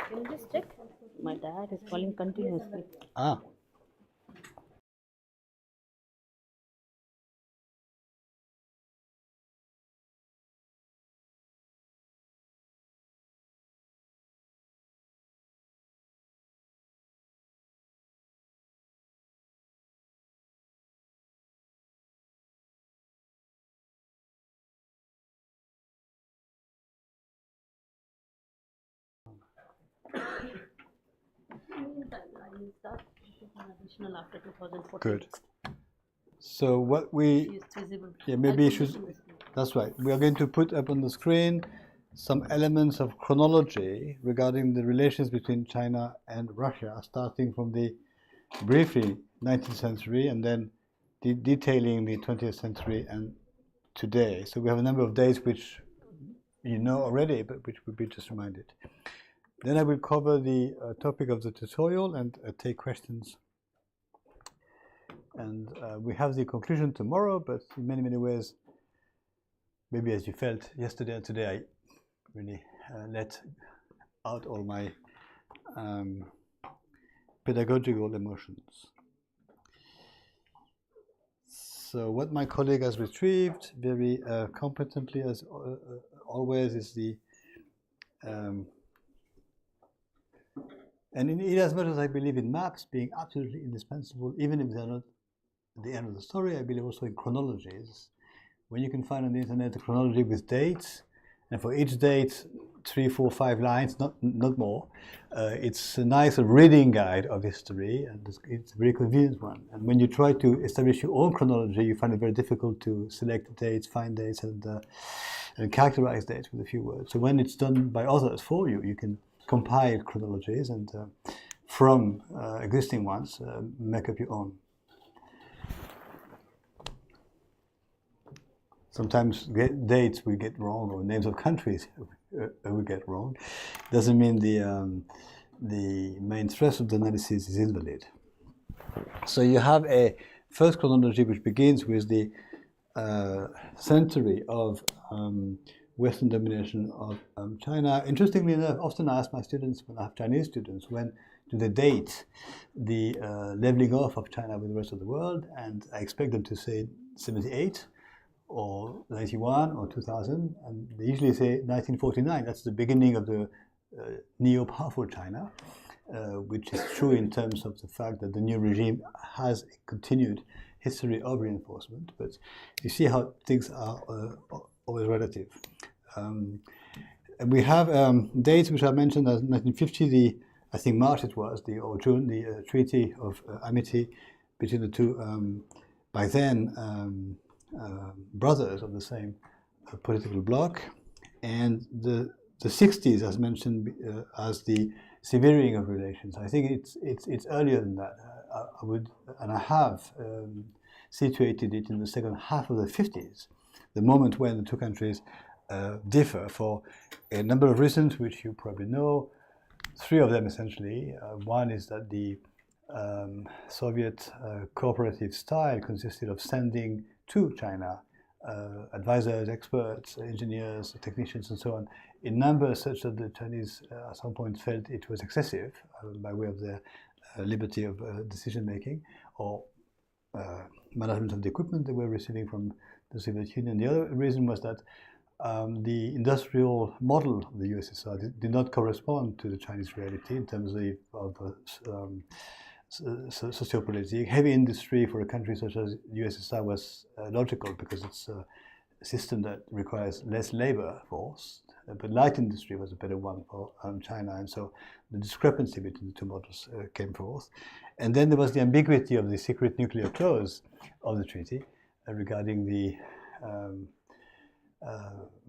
Can you just check? My dad is calling continuously. Ah. I will start additional after 2014. Good. So what we, It's visible. yeah, maybe you should, that's right. We are going to put up on the screen some elements of chronology regarding the relations between China and Russia, starting from the briefly 19th century and then detailing the 20th century and today. So we have a number of dates which you know already, but which will be just reminded. Then I will cover the topic of the tutorial and take questions. And we have the conclusion tomorrow, but in many, many ways, maybe as you felt yesterday and today, I really let out all my pedagogical emotions. So what my colleague has retrieved very competently, as always, is the and in as much as I believe in maps being absolutely indispensable, even if they're not the end of the story, I believe also in chronologies. When you can find on the internet a chronology with dates, and for each date, 3, 4, 5 lines, not more. It's a nice reading guide of history, and it's a very convenient one. And when you try to establish your own chronology, you find it very difficult to select dates, find dates, and characterize dates with a few words. So when it's done by others for you, you can compile chronologies and from existing ones, make up your own. Sometimes dates we get wrong, or names of countries we get wrong. Doesn't mean the main thrust of the analysis is invalid. So you have a first chronology which begins with the century of Western domination of China. Interestingly enough, often I ask my students, when I have Chinese students, when do they date the leveling off of China with the rest of the world, and I expect them to say 78 or 91 or 2000, and they usually say 1949. That's the beginning of the neo-powerful China, which is true in terms of the fact that the new regime has a continued history of reinforcement, but you see how things are always relative. we have dates which are mentioned as 1950, I think March it was, or June, the Treaty of Amity between the two, by then, brothers of the same political bloc, and the 60s as mentioned as the severing of relations. I think it's earlier than that. I have situated it in the second half of the 50s, the moment when the two countries differ for a number of reasons which you probably know. Three of them essentially. One is that the Soviet cooperative style consisted of sending to China advisors, experts, engineers, technicians, and so on, in numbers such that the Chinese at some point felt it was excessive by way of their liberty of decision making or management of the equipment they were receiving from the Soviet Union. The other reason was that the industrial model of the USSR did not correspond to the Chinese reality in terms of sociopolitics. Heavy industry for a country such as the USSR was logical because it's a system that requires less labor force, but light industry was a better one for China, and so the discrepancy between the two models came forth. And then there was the ambiguity of the secret nuclear clause of the treaty regarding the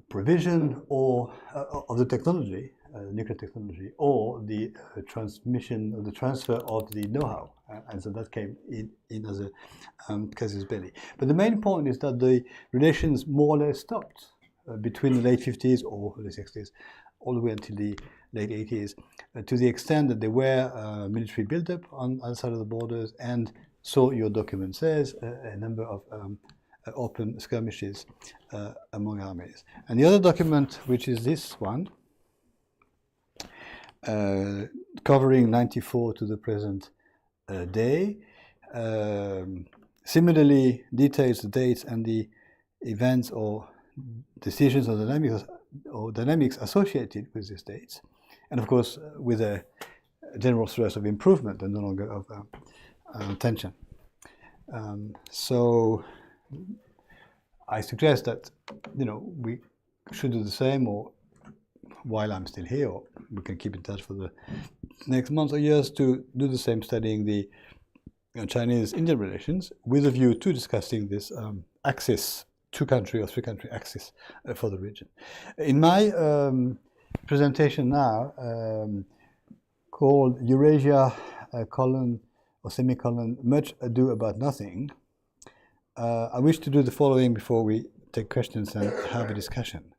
provision or of the technology, nuclear technology, or the transmission or the transfer of the know-how, and so that came in as a casus belli. But the main point is that the relations more or less stopped between the late 50s or the 60s, all the way until the late 80s, to the extent that there were military buildup on the other side of the borders, and so your document says a number of open skirmishes among armies. And the other document, which is this one, covering 94 to the present day, similarly details the dates and the events or decisions or dynamics associated with these dates, and of course with a general stress of improvement and no longer of tension. So I suggest that we should do the same, or while I'm still here, or we can keep in touch for the next months or years to do the same, studying the Chinese-Indian relations with a view to discussing this axis, two-country or three-country axis for the region. In my presentation now, called Eurasia, colon or semicolon, Much Ado About Nothing, I wish to do the following before we take questions and have a discussion.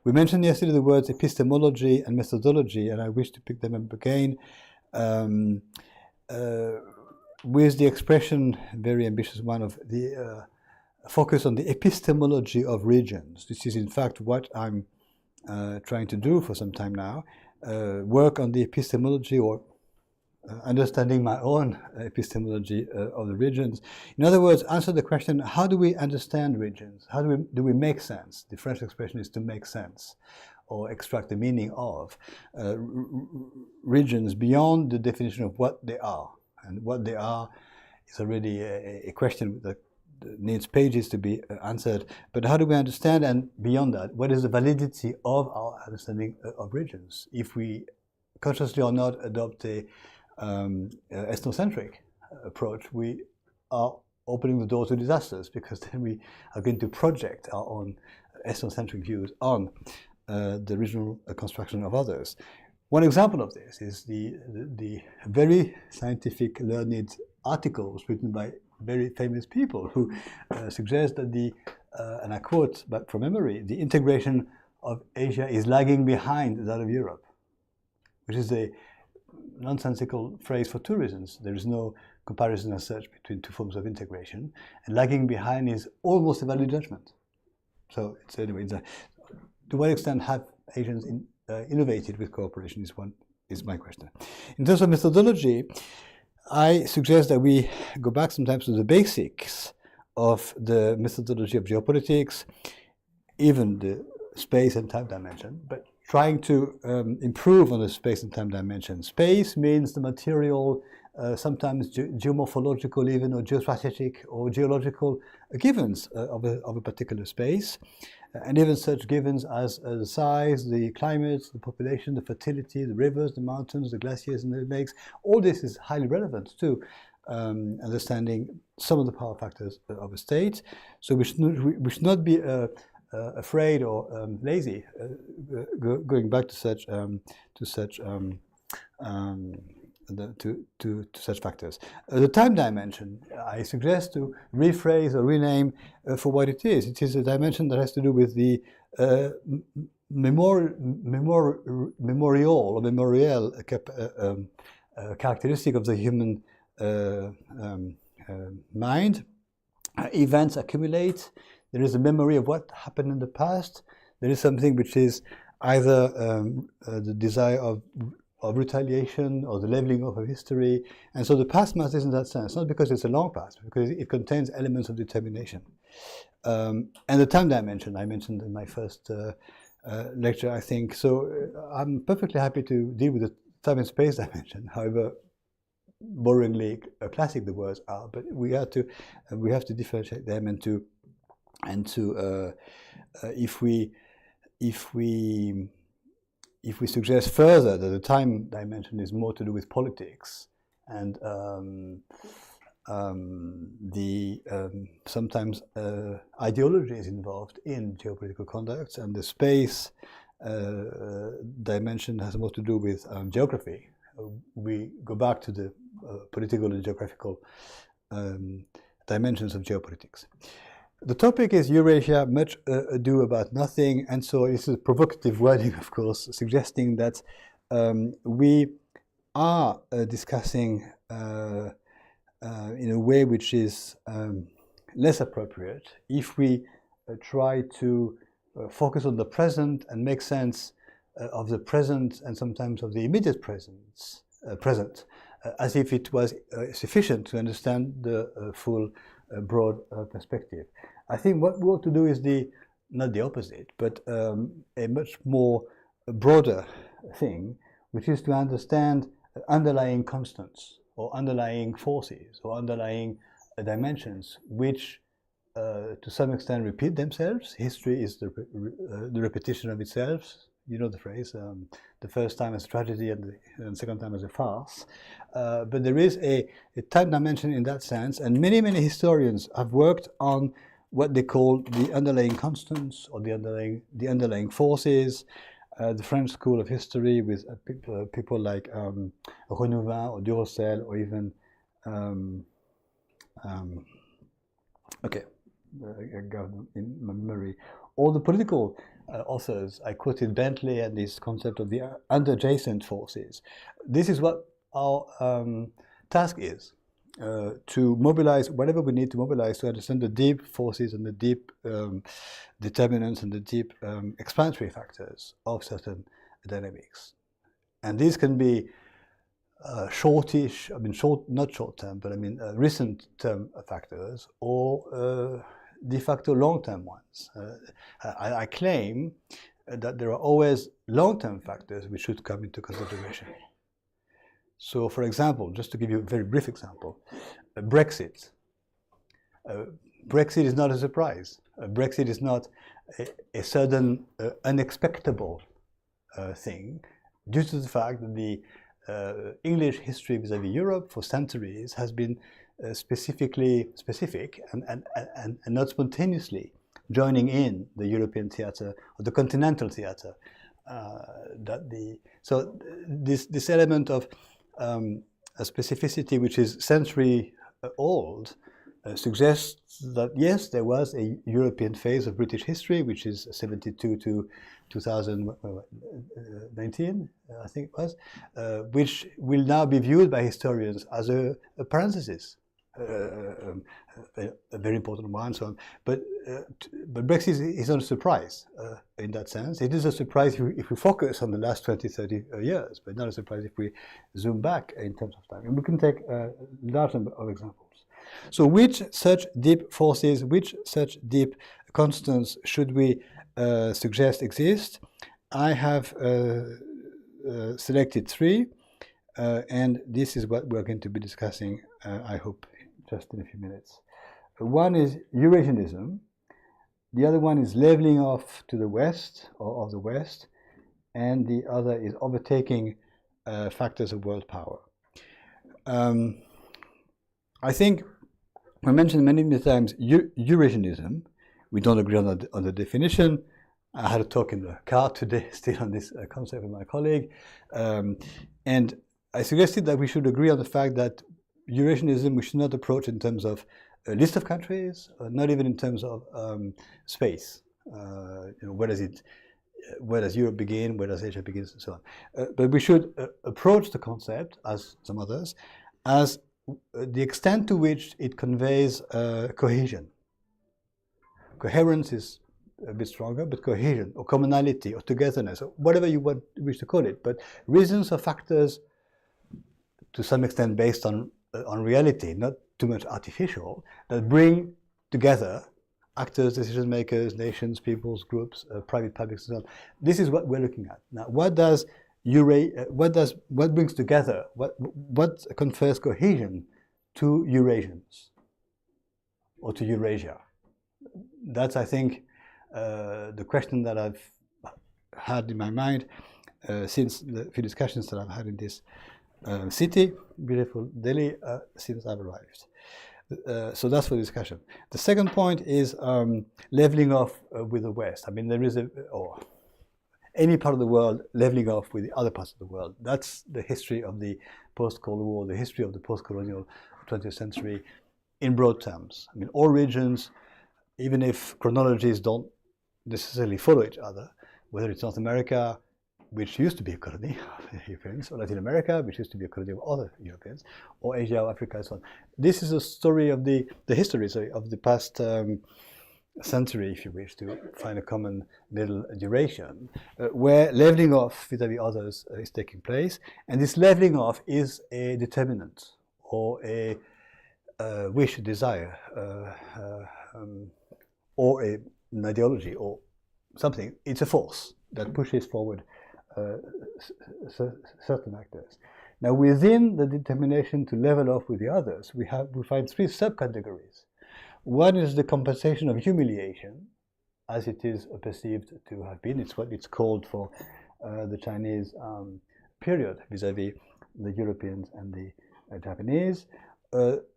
We mentioned yesterday the words epistemology and methodology, and I wish to pick them up again with the expression, very ambitious one, of the focus on the epistemology of regions. This is in fact what I'm trying to do for some time now, work on the epistemology or understanding my own epistemology of the regions. In other words, answer the question, how do we understand regions? How do we make sense? The French expression is to make sense or extract the meaning of regions beyond the definition of what they are. And what they are is already a question that needs pages to be answered. But how do we understand, and beyond that, what is the validity of our understanding of regions? If we consciously or not adopt a ethnocentric approach, we are opening the door to disasters, because then we are going to project our own ethnocentric views on the regional construction of others. One example of this is the very scientific, learned articles written by very famous people who suggest that and I quote but from memory, the integration of Asia is lagging behind that of Europe, which is a nonsensical phrase for two reasons. There is no comparison as such between two forms of integration, and lagging behind is almost a value judgment. So anyway, to what extent have Asians innovated with cooperation is my question. In terms of methodology, I suggest that we go back sometimes to the basics of the methodology of geopolitics, even the space and time dimension, but trying to improve on the space and time dimension. Space means the material, sometimes geomorphological even, or geostrategic or geological givens of a particular space. and even such givens as the size, the climate, the population, the fertility, the rivers, the mountains, the glaciers and the lakes. All this is highly relevant to understanding some of the power factors of a state. So we should not be afraid or lazy going back to such such factors. The time dimension, I suggest to rephrase or rename for what it is. It is a dimension that has to do with the memorial characteristic of the human mind. Events accumulate. There is a memory of what happened in the past. There is something which is either the desire of retaliation or the leveling off of history. And so the past matters in that sense, not because it's a long past, but because it contains elements of determination. And the time dimension I mentioned in my first lecture, I think. So I'm perfectly happy to deal with the time and space dimension, however boringly classic the words are, but we have to differentiate them and to if we suggest further that the time dimension is more to do with politics and sometimes ideology is involved in geopolitical conduct, and the space dimension has more to do with geography. We go back to the political and geographical dimensions of geopolitics. The topic is Eurasia, much ado about nothing, and so this is provocative wording, of course, suggesting that we are discussing in a way which is less appropriate if we try to focus on the present and make sense of the present and sometimes of the immediate present, as if it was sufficient to understand the full broad perspective. I think what we ought to do is not the opposite, but a much more broader thing, which is to understand underlying constants or underlying forces or underlying dimensions which to some extent repeat themselves. History is the repetition of itself. You know the phrase, the first time as a tragedy and the second time as a farce. But there is a time dimension in that sense, and many historians have worked on what they call the underlying constants or the underlying forces. The French School of History with people like Renouvin or Durocel or even I got in my memory. All the political authors, I quoted Bentley and this concept of the underjacent forces. This is what our task is, to mobilize whatever we need to mobilize to understand the deep forces and the deep determinants and the deep explanatory factors of certain dynamics. And these can be shortish, not short term, but recent term factors or de facto long-term ones. I claim that there are always long-term factors which should come into consideration. So, for example, just to give you a very brief example, Brexit. Brexit is not a surprise. Brexit is not a sudden, unexpectable thing, due to the fact that the English history vis-à-vis Europe for centuries has been specific and not spontaneously joining in the European theatre or the continental theatre. So this element of a specificity which is century old suggests that yes, there was a European phase of British history, which is 72 to 2019, I think it was, which will now be viewed by historians as a parenthesis. A very important one, and so on. But Brexit is not a surprise in that sense. It is a surprise if we focus on the last 20, 30 years, but not a surprise if we zoom back in terms of time. And we can take a large number of examples. So which such deep forces, which such deep constants should we suggest exist? I have selected three, and this is what we're going to be discussing, I hope, just in a few minutes. One is Eurasianism, the other one is leveling off to the west or of the west, and the other is overtaking factors of world power. I think I mentioned many times Eurasianism. We don't agree on the definition. I had a talk in the car today still on this concept with my colleague, and I suggested that we should agree on the fact that Eurasianism we should not approach in terms of a list of countries, not even in terms of space. Where does Europe begin, where does Asia begin, and so on. But we should approach the concept, as some others, as the extent to which it conveys cohesion. Coherence is a bit stronger, but cohesion or commonality or togetherness, or whatever you wish to call it, but reasons or factors to some extent based on reality, not too much artificial, that bring together actors, decision makers, nations, peoples, groups, private publics, and so on. This is what we're looking at. Now, what brings together, what confers cohesion to Eurasians or to Eurasia? That's, I think, the question that I've had in my mind since the few discussions that I've had in this city, beautiful Delhi, since I've arrived. So that's for discussion. The second point is leveling off with the West. I mean, there is or any part of the world leveling off with the other parts of the world. That's the history of the post-Cold War, the history of the post-colonial 20th century in broad terms. I mean, all regions, even if chronologies don't necessarily follow each other, whether it's North America, which used to be a colony of the Europeans, or Latin America, which used to be a colony of other Europeans, or Asia or Africa and so on. This is a story of the history of the past century, if you wish, to find a common middle duration, where leveling off vis-à-vis others is taking place. And this leveling off is a determinant, or a wish, a desire, or an ideology, or something. It's a force that pushes forward certain actors. Now, within the determination to level off with the others, we find three subcategories. One is the compensation of humiliation, as it is perceived to have been. It's what it's called for the Chinese period vis-à-vis the Europeans and the Japanese,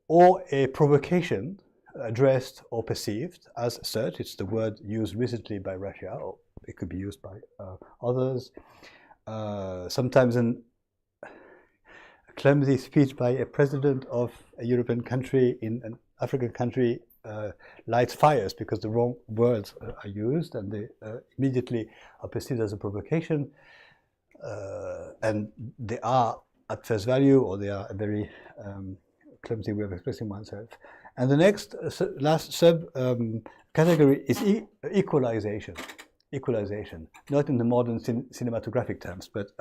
or a provocation addressed or perceived as such. It's the word used recently by Russia, or it could be used by others. Sometimes a clumsy speech by a president of a European country in an African country lights fires because the wrong words are used, and they immediately are perceived as a provocation. And they are at face value, or they are a very clumsy way of expressing oneself. And the next, last category is equalization. Equalization, not in the modern cinematographic terms, but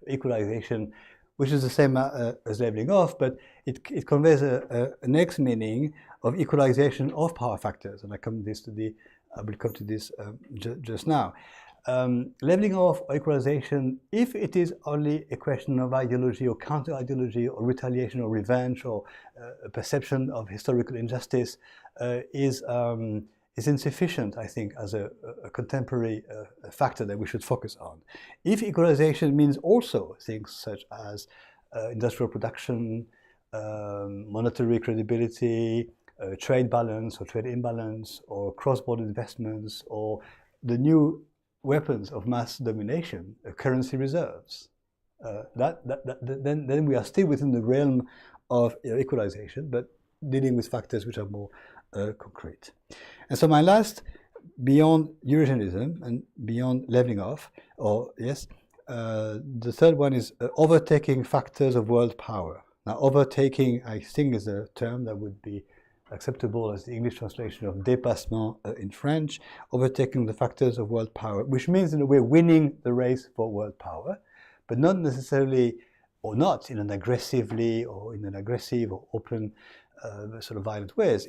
equalization, which is the same as leveling off, but it conveys a next meaning of equalization of power factors, and I will come to this just now. Leveling off or equalization, if it is only a question of ideology or counter-ideology or retaliation or revenge or a perception of historical injustice, is insufficient, I think, as a contemporary factor that we should focus on. If equalization means also things such as industrial production, monetary credibility, trade balance or trade imbalance, or cross-border investments, or the new weapons of mass domination, currency reserves, then we are still within the realm of equalization, but dealing with factors which are more concrete. And so my last, beyond Eurasianism and beyond leveling off, the third one is overtaking factors of world power. Now, overtaking, I think, is a term that would be acceptable as the English translation of dépassement in French, overtaking the factors of world power, which means in a way winning the race for world power, but not necessarily, or not in an aggressive or open sort of violent ways.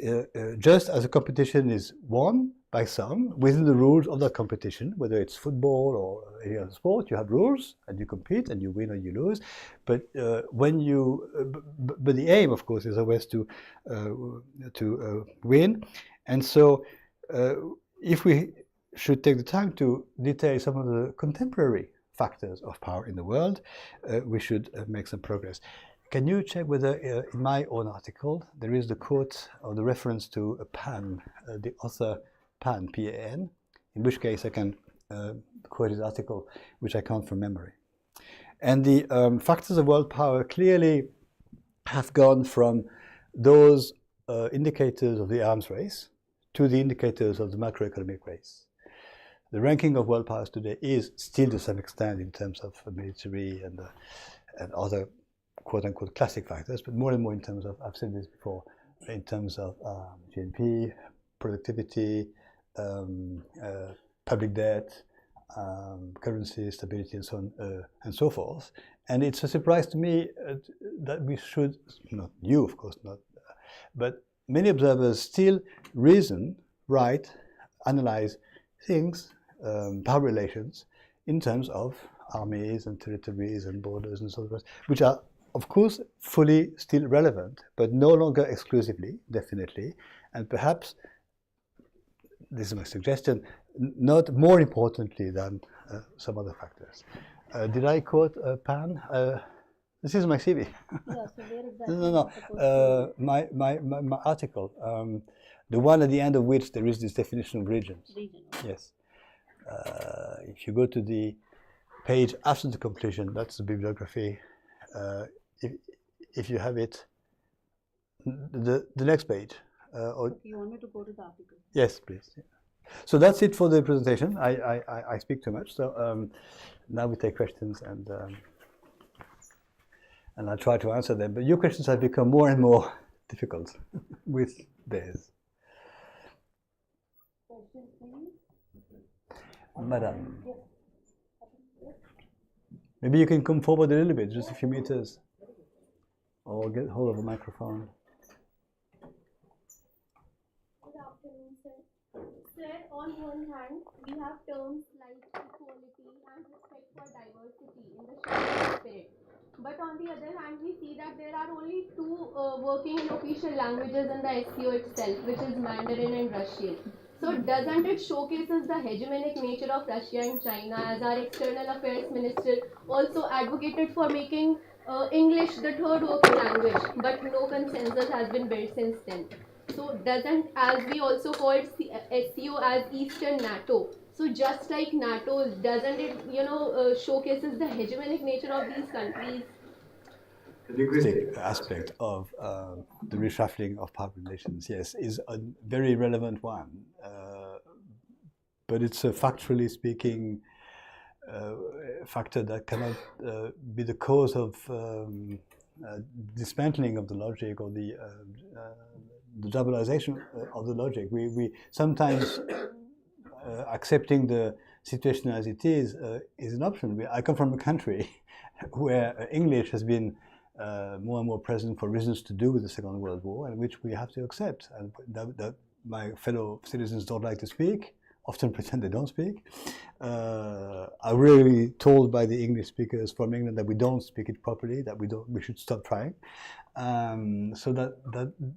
Just as a competition is won by some within the rules of that competition, whether it's football or any other sport, you have rules and you compete and you win or you lose. But but the aim, of course, is always to win. And so if we should take the time to detail some of the contemporary factors of power in the world, we should make some progress. Can you check whether in my own article there is the quote or the reference to a Pan, the author Pan, P-A-N, in which case I can quote his article, which I can't from memory. And the factors of world power clearly have gone from those indicators of the arms race to the indicators of the macroeconomic race. The ranking of world powers today is still to some extent in terms of military and other quote-unquote classic factors, but more and more in terms of, I've said this before, in terms of GNP, productivity, public debt, currency stability, and so on and so forth. And it's a surprise to me that we should, not you of course, not, but many observers still reason, write, analyze things, power relations, in terms of armies and territories and borders and so forth, which are of course fully still relevant, but no longer exclusively, definitely, and perhaps, this is my suggestion, not more importantly than some other factors. Did I quote Pan? This is my CV. Yeah, so where exactly? No. My article, the one at the end of which there is this definition of regions. Region. Yes. If you go to the page after the conclusion, that's the bibliography. If you have it, the next page. Okay, you want me to go to the article? Yes, please. Yeah. So that's it for the presentation. I speak too much. So now we take questions and I'll try to answer them. But your questions have become more and more difficult with theirs. Question, please. Madam. Maybe you can come forward a little bit, just a few meters, or get hold of a microphone. Good afternoon, sir. Sir, on one hand, we have terms like equality and respect for diversity in the shared spirit. But on the other hand, we see that there are only two working in official languages in the SCO itself, which is Mandarin and Russian. So doesn't it showcases the hegemonic nature of Russia and China, as our external affairs minister also advocated for making English the third working language, but no consensus has been built since then. So doesn't, as we also call it SCO as Eastern NATO, so just like NATO, doesn't it, showcases the hegemonic nature of these countries? The linguistic aspect of the reshuffling of power relations, yes, is a very relevant one. But it's a factually speaking factor that cannot be the cause of dismantling of the logic or the doubleization of the logic. We sometimes accepting the situation as it is an option. I come from a country where English has been more and more present for reasons to do with the Second World War, and which we have to accept, and that my fellow citizens don't like to speak, often pretend they don't speak. Are really told by the English speakers from England that we don't speak it properly, that we should stop trying. So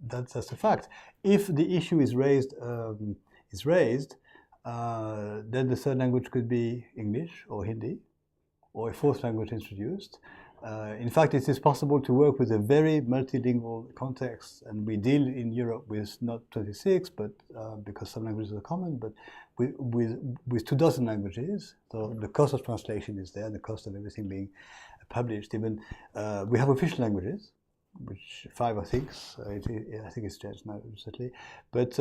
that's a fact. If the issue is raised, then the third language could be English or Hindi, or a fourth language introduced. In fact, it is possible to work with a very multilingual context, and we deal in Europe with not 26, but because some languages are common, but with 24 languages. So the cost of translation is there, the cost of everything being published. Even we have official languages, which 5 or 6. I think it's changed now recently. But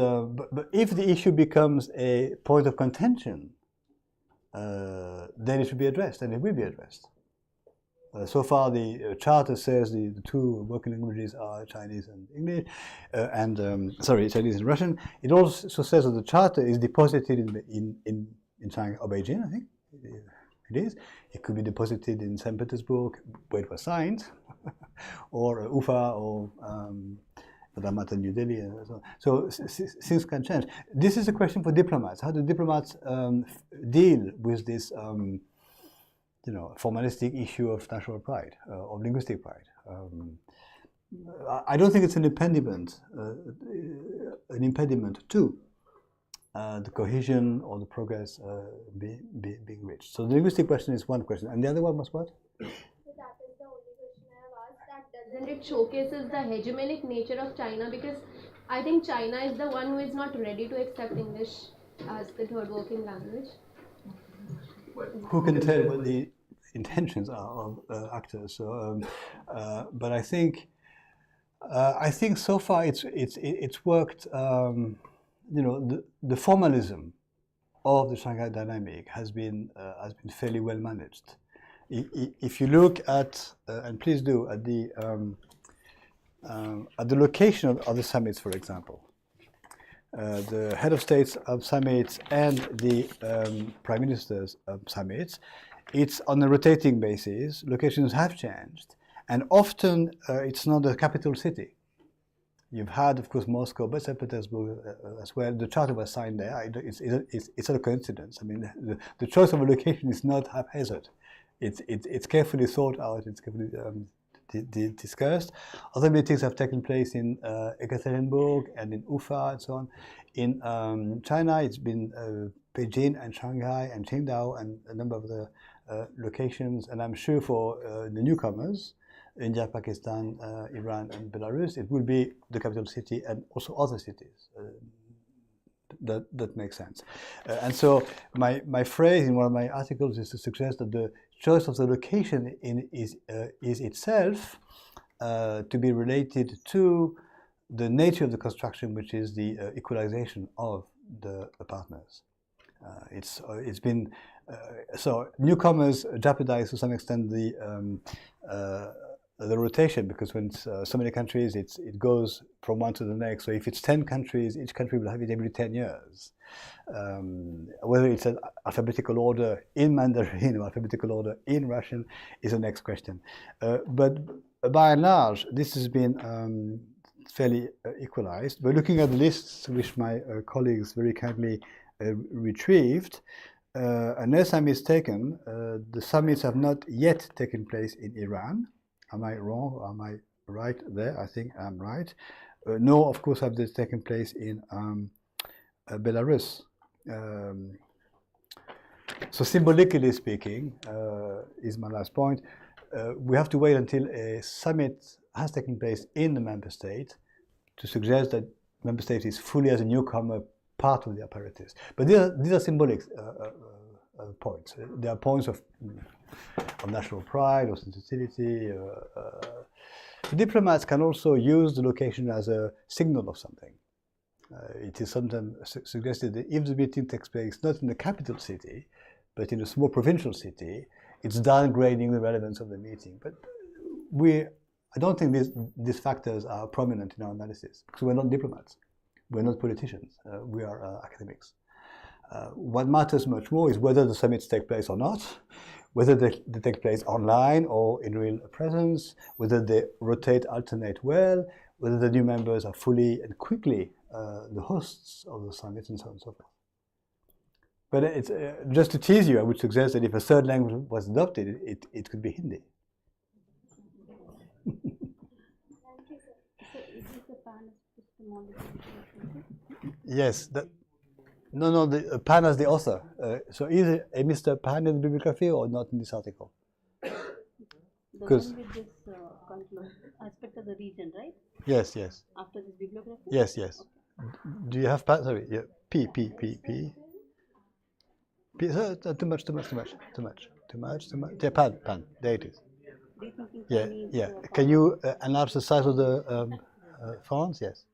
if the issue becomes a point of contention, then it should be addressed, and it will be addressed. So far, the charter says the two working languages are Chinese and English, Chinese and Russian. It also says that the charter is deposited in Shanghai or Beijing, I think it is. It could be deposited in St. Petersburg, where it was signed, or Ufa, or Ramat and New Delhi. And so things can change. This is a question for diplomats. How do diplomats deal with this? Formalistic issue of national pride, of linguistic pride. I don't think it's an impediment to the cohesion or the progress being reached. So the linguistic question is one question, and the other one was what? So that is the only question I have asked. That doesn't it showcases the hegemonic nature of China, because I think China is the one who is not ready to accept English as the third working language. Who can tell what the intentions are of actors? So, but I think so far it's worked. The formalism of the Shanghai dynamic has been fairly well managed. If you look at and please do at the location of the summits, for example, the head of states of summits and the prime ministers of summits, it's on a rotating basis. Locations have changed, and often it's not the capital city. You've had, of course, Moscow, but St. Petersburg as well. The charter was signed there. It's not a coincidence. I mean, the choice of a location is not haphazard. It's carefully thought out. It's carefully discussed. Other meetings have taken place in Ekaterinburg and in Ufa and so on. In China, it's been Beijing and Shanghai and Qingdao and a number of the locations. And I'm sure for the newcomers, India, Pakistan, Iran, and Belarus, it will be the capital city and also other cities. That makes sense. And so my phrase in one of my articles is to suggest that the choice of the location is itself to be related to the nature of the construction, which is the equalization of the partners. It's been so newcomers jeopardize to some extent the rotation, because when it's so many countries, it goes from one to the next. So if it's 10 countries, each country will have it every 10 years. Whether it's an alphabetical order in Mandarin or alphabetical order in Russian is the next question. But by and large, this has been fairly equalized. But looking at the lists which my colleagues very kindly retrieved, unless I'm mistaken, the summits have not yet taken place in Iran. Am I wrong or am I right there? I think I'm right. Nor, of course, have they taken place in Belarus. So symbolically speaking, is my last point, we have to wait until a summit has taken place in the member state to suggest that member state is fully as a newcomer part of the apparatus. But these are symbolic points. They are points of national pride or sensitivity. Diplomats can also use the location as a signal of something. It is sometimes suggested that if the meeting takes place not in the capital city, but in a small provincial city, it's downgrading the relevance of the meeting. But I don't think these factors are prominent in our analysis, because we're not diplomats, we're not politicians, we are academics. What matters much more is whether the summits take place or not, whether they take place online or in real presence, whether they rotate, alternate well, whether the new members are fully and quickly the hosts of the summits, and so on and so forth. But it's, just to tease you, I would suggest that if a third language was adopted, it could be Hindi. Yes. No, the Pan as the author. So is a Mr. Pan in the bibliography or not in this article? The one with this aspect of the region, right? Yes. After this bibliography? Yes. Okay. Do you have Pan? Sorry, yeah. P. Too much. Yeah, Pan. There it is. Yeah. Can you enlarge the size of the fonts? Yes.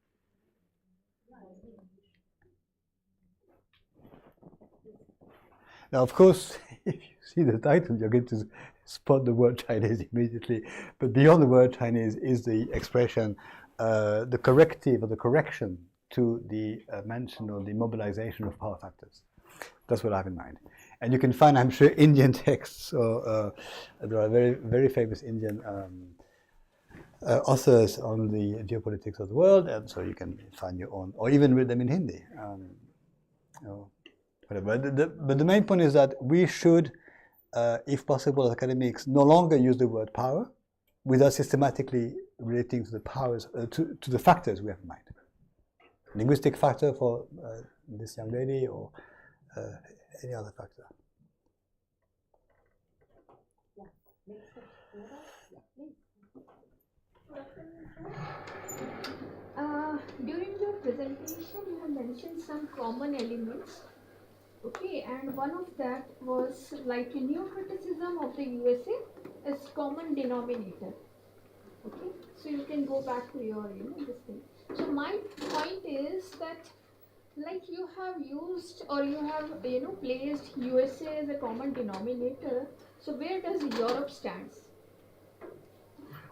Now, of course, if you see the title, you're going to spot the word Chinese immediately. But beyond the word Chinese is the expression, the corrective or the correction to the mention or the mobilization of power factors. That's what I have in mind. And you can find, I'm sure, Indian texts. Or, there are very, very famous Indian authors on the geopolitics of the world, and so you can find your own, or even read them in Hindi. Whatever. But the main point is that we should, if possible, as academics, no longer use the word power without systematically relating to the powers, to the factors we have in mind. Linguistic factor for this young lady or any other factor? During your presentation, you have mentioned some common elements. Okay, and one of that was like a neo-criticism of the USA as common denominator. Okay, so you can go back to your, this thing. So my point is that, like you have used or you have, placed USA as a common denominator. So where does Europe stand?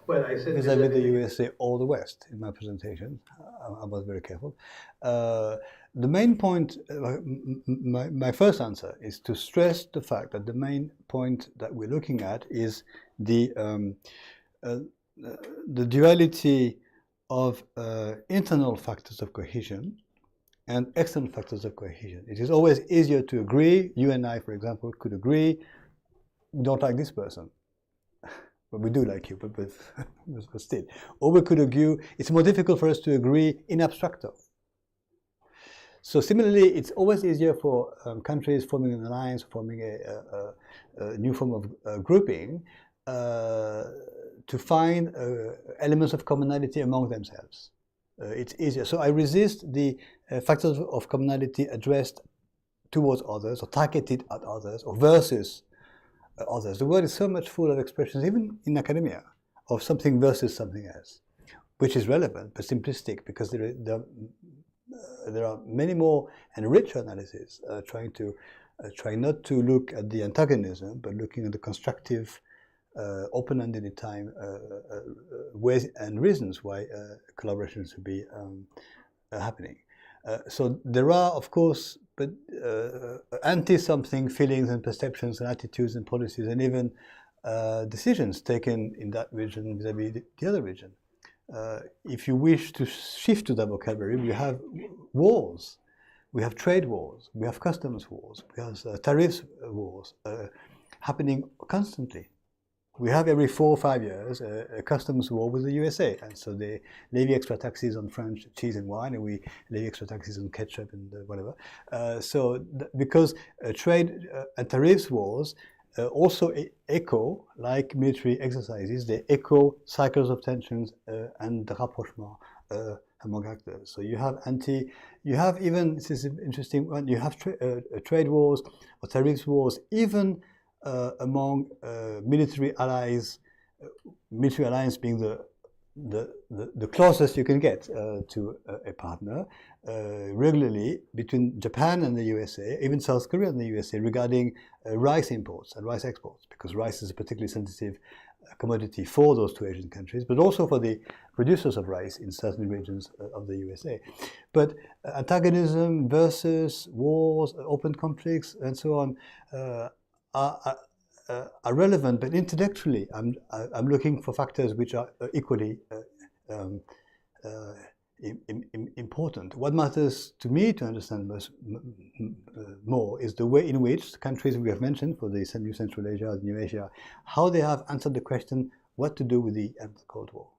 Well, I said vis-à-vis the USA or the West in my presentation. I was very careful. The main point, my first answer is to stress the fact that the main point that we're looking at is the duality of internal factors of cohesion and external factors of cohesion. It is always easier to agree. You and I, for example, could agree, we don't like this person. But we do like you, but still. Or we could argue, it's more difficult for us to agree in abstracto. So similarly, it's always easier for countries forming an alliance, forming a new form of grouping, to find elements of commonality among themselves. It's easier. So I resist the factors of commonality addressed towards others, or targeted at others, or versus others. The world is so much full of expressions, even in academia, of something versus something else, which is relevant but simplistic, because there are many more and richer analyses trying not to look at the antagonism, but looking at the constructive, open-ended time ways and reasons why collaboration should be happening. So there are, of course, but anti-something feelings and perceptions and attitudes and policies and even decisions taken in that region vis-à-vis the other region. If you wish to shift to that vocabulary, we have wars, we have trade wars, we have customs wars, we have tariffs wars happening constantly. We have every 4 or 5 years a customs war with the USA, and so they levy extra taxes on French cheese and wine, and we levy extra taxes on ketchup and whatever. Because trade and tariffs wars also echo, like military exercises, they echo cycles of tensions and rapprochement among actors. So you have even, this is an interesting one, you have trade wars or tariffs wars, even among military allies, military alliance being the closest you can get to a partner, regularly between Japan and the USA, even South Korea and the USA, regarding rice imports and rice exports, because rice is a particularly sensitive commodity for those two Asian countries, but also for the producers of rice in certain regions of the USA. But antagonism versus wars, open conflicts, and so on, are relevant, but intellectually, I'm looking for factors which are equally important. What matters to me to understand more is the way in which countries we have mentioned for the New Central Asia, the New Asia, how they have answered the question what to do with the end of the Cold War.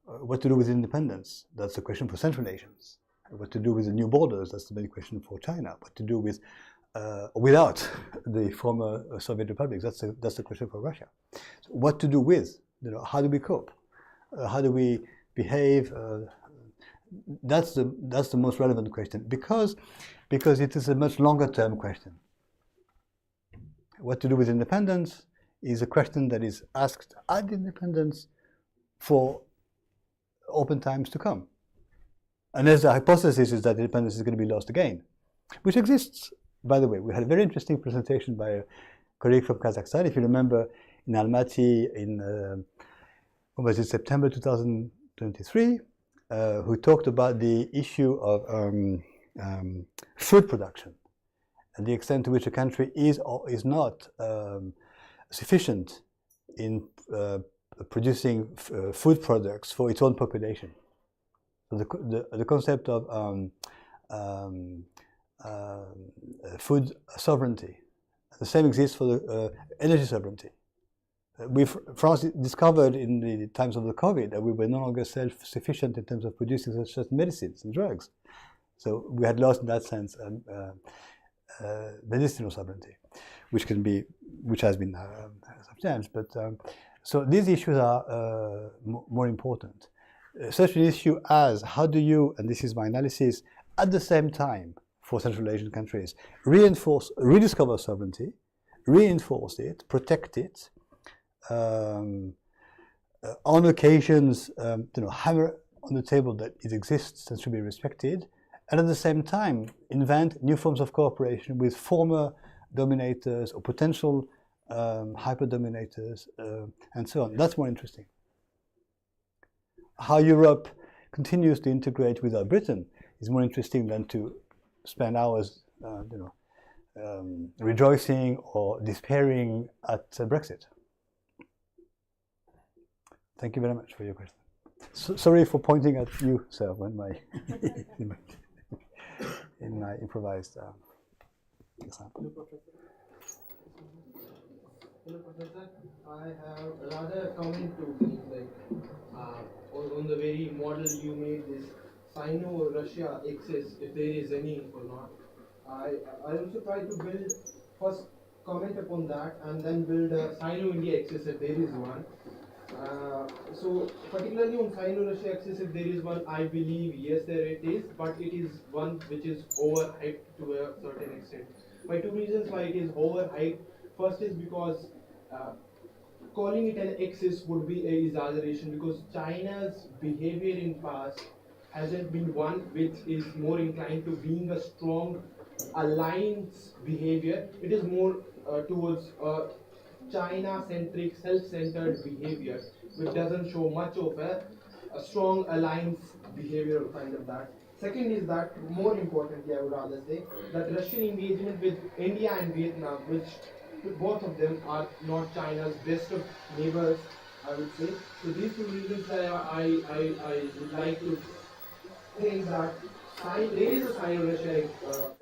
What to do with independence? That's the question for Central Asians. What to do with the new borders? That's the main question for China. What to do with without the former Soviet republics? That's the question for Russia. So what to do with? How do we cope? How do we behave? That's the most relevant question, because it is a much longer term question. What to do with independence is a question that is asked at independence for open times to come. Unless the hypothesis is that independence is going to be lost again, which exists. By the way, we had a very interesting presentation by a colleague from Kazakhstan, if you remember, in Almaty in what was it, September 2023, who talked about the issue of food production and the extent to which a country is or is not sufficient in producing food products for its own population. So the concept of food sovereignty. The same exists for the energy sovereignty. France discovered in the times of the COVID that we were no longer self-sufficient in terms of producing certain medicines and drugs. So we had lost in that sense medicinal sovereignty, which has been substantial. But so these issues are more important. Such an issue as how do you, and this is my analysis, at the same time for Central Asian countries, rediscover sovereignty, reinforce it, protect it, on occasions, hammer on the table that it exists and should be respected, and at the same time invent new forms of cooperation with former dominators or potential hyper-dominators, and so on. That's more interesting. How Europe continues to integrate without Britain is more interesting than to spend hours, rejoicing or despairing at Brexit. Thank you very much for your question. Sorry for pointing at you, sir, when in my improvised example. Hello, Professor. I have another comment to make, on the very model you made, this Sino-Russia axis, if there is any or not. I also try to build, first comment upon that, and then build a Sino-India axis if there is one. So particularly on Sino-Russia axis, if there is one, I believe yes, there it is, but it is one which is overhyped to a certain extent. By two reasons why it is overhyped. First is because calling it an axis would be a exaggeration, because China's behavior in past hasn't been one which is more inclined to being a strong alliance behavior. It is more towards China-centric, self-centered behavior, which doesn't show much of a strong alliance behavior or kind of that. Second is that, more importantly, I would rather say, that Russian engagement with India and Vietnam, which both of them are not China's best of neighbors, I would say. So these two reasons I would like to think that there is a Sino-Russia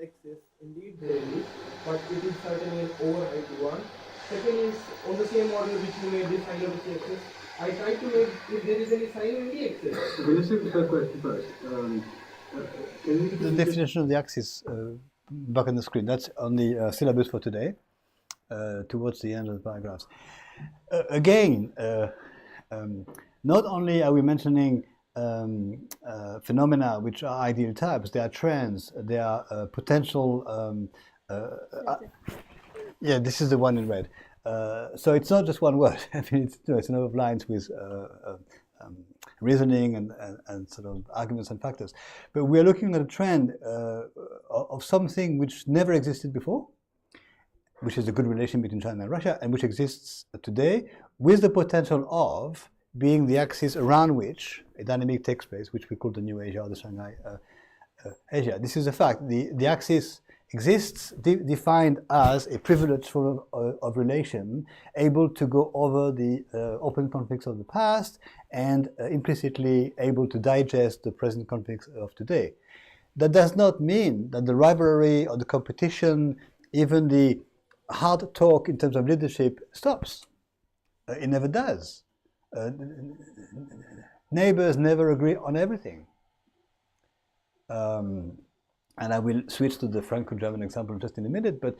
axis, indeed there is, but it is certainly an overhyped one. Second is, on the same model which you made, this Sino-Russia axis, I tried to make if there is any Sino-India axis. Can you take the first question first? The definition of the axis back on the screen, that's on the syllabus for today, towards the end of the paragraphs. Again, not only are we mentioning phenomena which are ideal types, they are trends, they are potential. Yeah, this is the one in red. So it's not just one word. I mean, it's a number of lines with reasoning and sort of arguments and factors. But we are looking at a trend of something which never existed before, which is a good relation between China and Russia, and which exists today, with the potential of being the axis around which a dynamic takes place, which we call the New Asia or the Shanghai Asia. This is a fact. The axis exists defined as a privileged form of relation, able to go over the open conflicts of the past and implicitly able to digest the present conflicts of today. That does not mean that the rivalry or the competition, even the hard talk in terms of leadership, stops. It never does. Neighbors never agree on everything. And I will switch to the Franco-German example just in a minute, but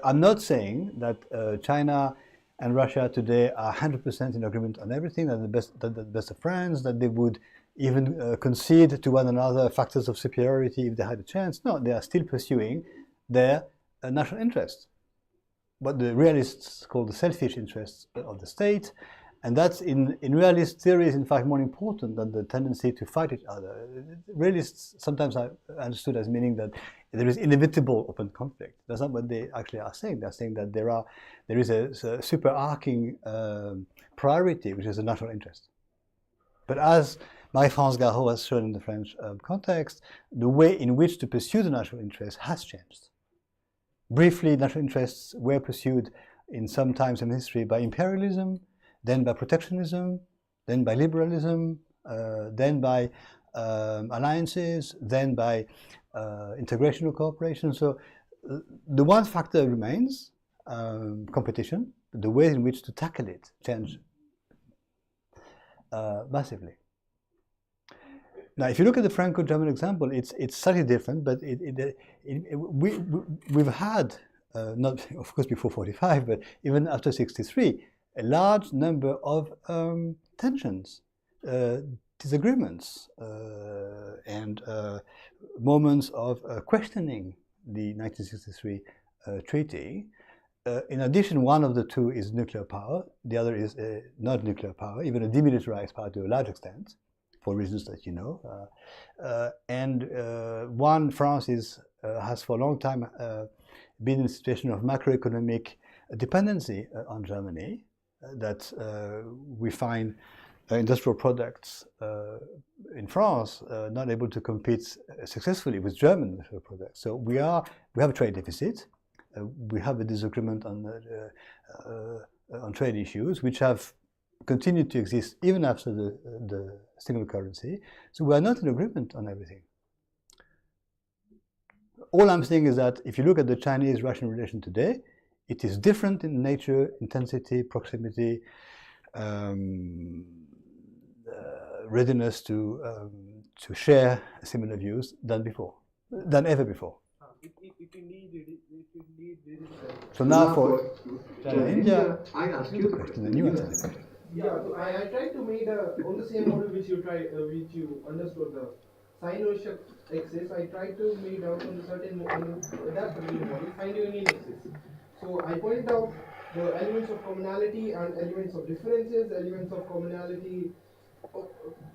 I'm not saying that China and Russia today are 100% in agreement on everything, that the best of friends, that they would even concede to one another factors of superiority if they had a chance. No, they are still pursuing their national interests, what the realists call the selfish interests of the state. And that's in realist theory is in fact more important than the tendency to fight each other. Realists sometimes are understood as meaning that there is inevitable open conflict. That's not what they actually are saying. They're saying that there is a superarching priority, which is the national interest. But as Marie-France Garot has shown in the French context, the way in which to pursue the national interest has changed. Briefly, national interests were pursued in some times in history by imperialism, then by protectionism, then by liberalism, then by alliances, then by integration or cooperation. So the one factor remains, competition. The ways in which to tackle it change massively. Now, if you look at the Franco-German example, it's slightly different, but we've had, not of course before 45, but even after 63, a large number of tensions, disagreements, and moments of questioning the 1963 treaty. In addition, one of the two is nuclear power, the other is not nuclear power, even a demilitarized power to a large extent, for reasons that you know. France has for a long time been in a situation of macroeconomic dependency on Germany, that we find industrial products in France not able to compete successfully with German industrial products. So we have a trade deficit. We have a disagreement on trade issues, which have continued to exist even after the single currency. So we are not in agreement on everything. All I'm saying is that if you look at the Chinese-Russian relation today, it is different in nature, intensity, proximity, readiness to share similar views than ever before. If indeed there is So now for China and India, I ask you the question and you answer the question. Yeah, so I tried to make on the same model which you understood, the Sino-Russian axis. I tried to make out on a certain model, that model, Sino-Indian axis. So I pointed out the elements of commonality and elements of differences, elements of commonality.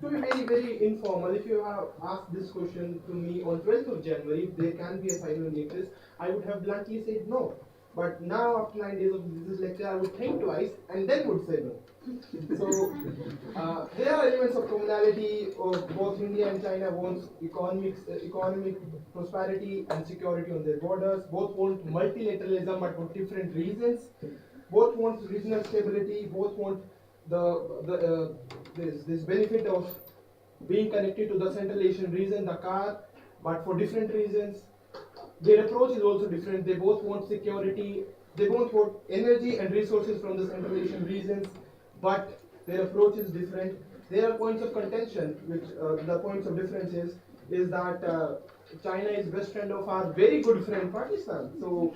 To be very, very informal, if you have asked this question to me on 12th of January, if there can be a Sino-Indian axis, I would have bluntly said no. But now, after 9 days of this lecture, I would think twice and then would say no. So, there are elements of commonality of both India and China wants economic prosperity and security on their borders. Both want multilateralism, but for different reasons. Both want regional stability. Both want this benefit of being connected to the Central Asian region, the CAR, but for different reasons. Their approach is also different. They both want security. They both want energy and resources from the Central Asian regions, but their approach is different. There are points of contention, which the points of difference is that China is best friend of our very good friend Pakistan. So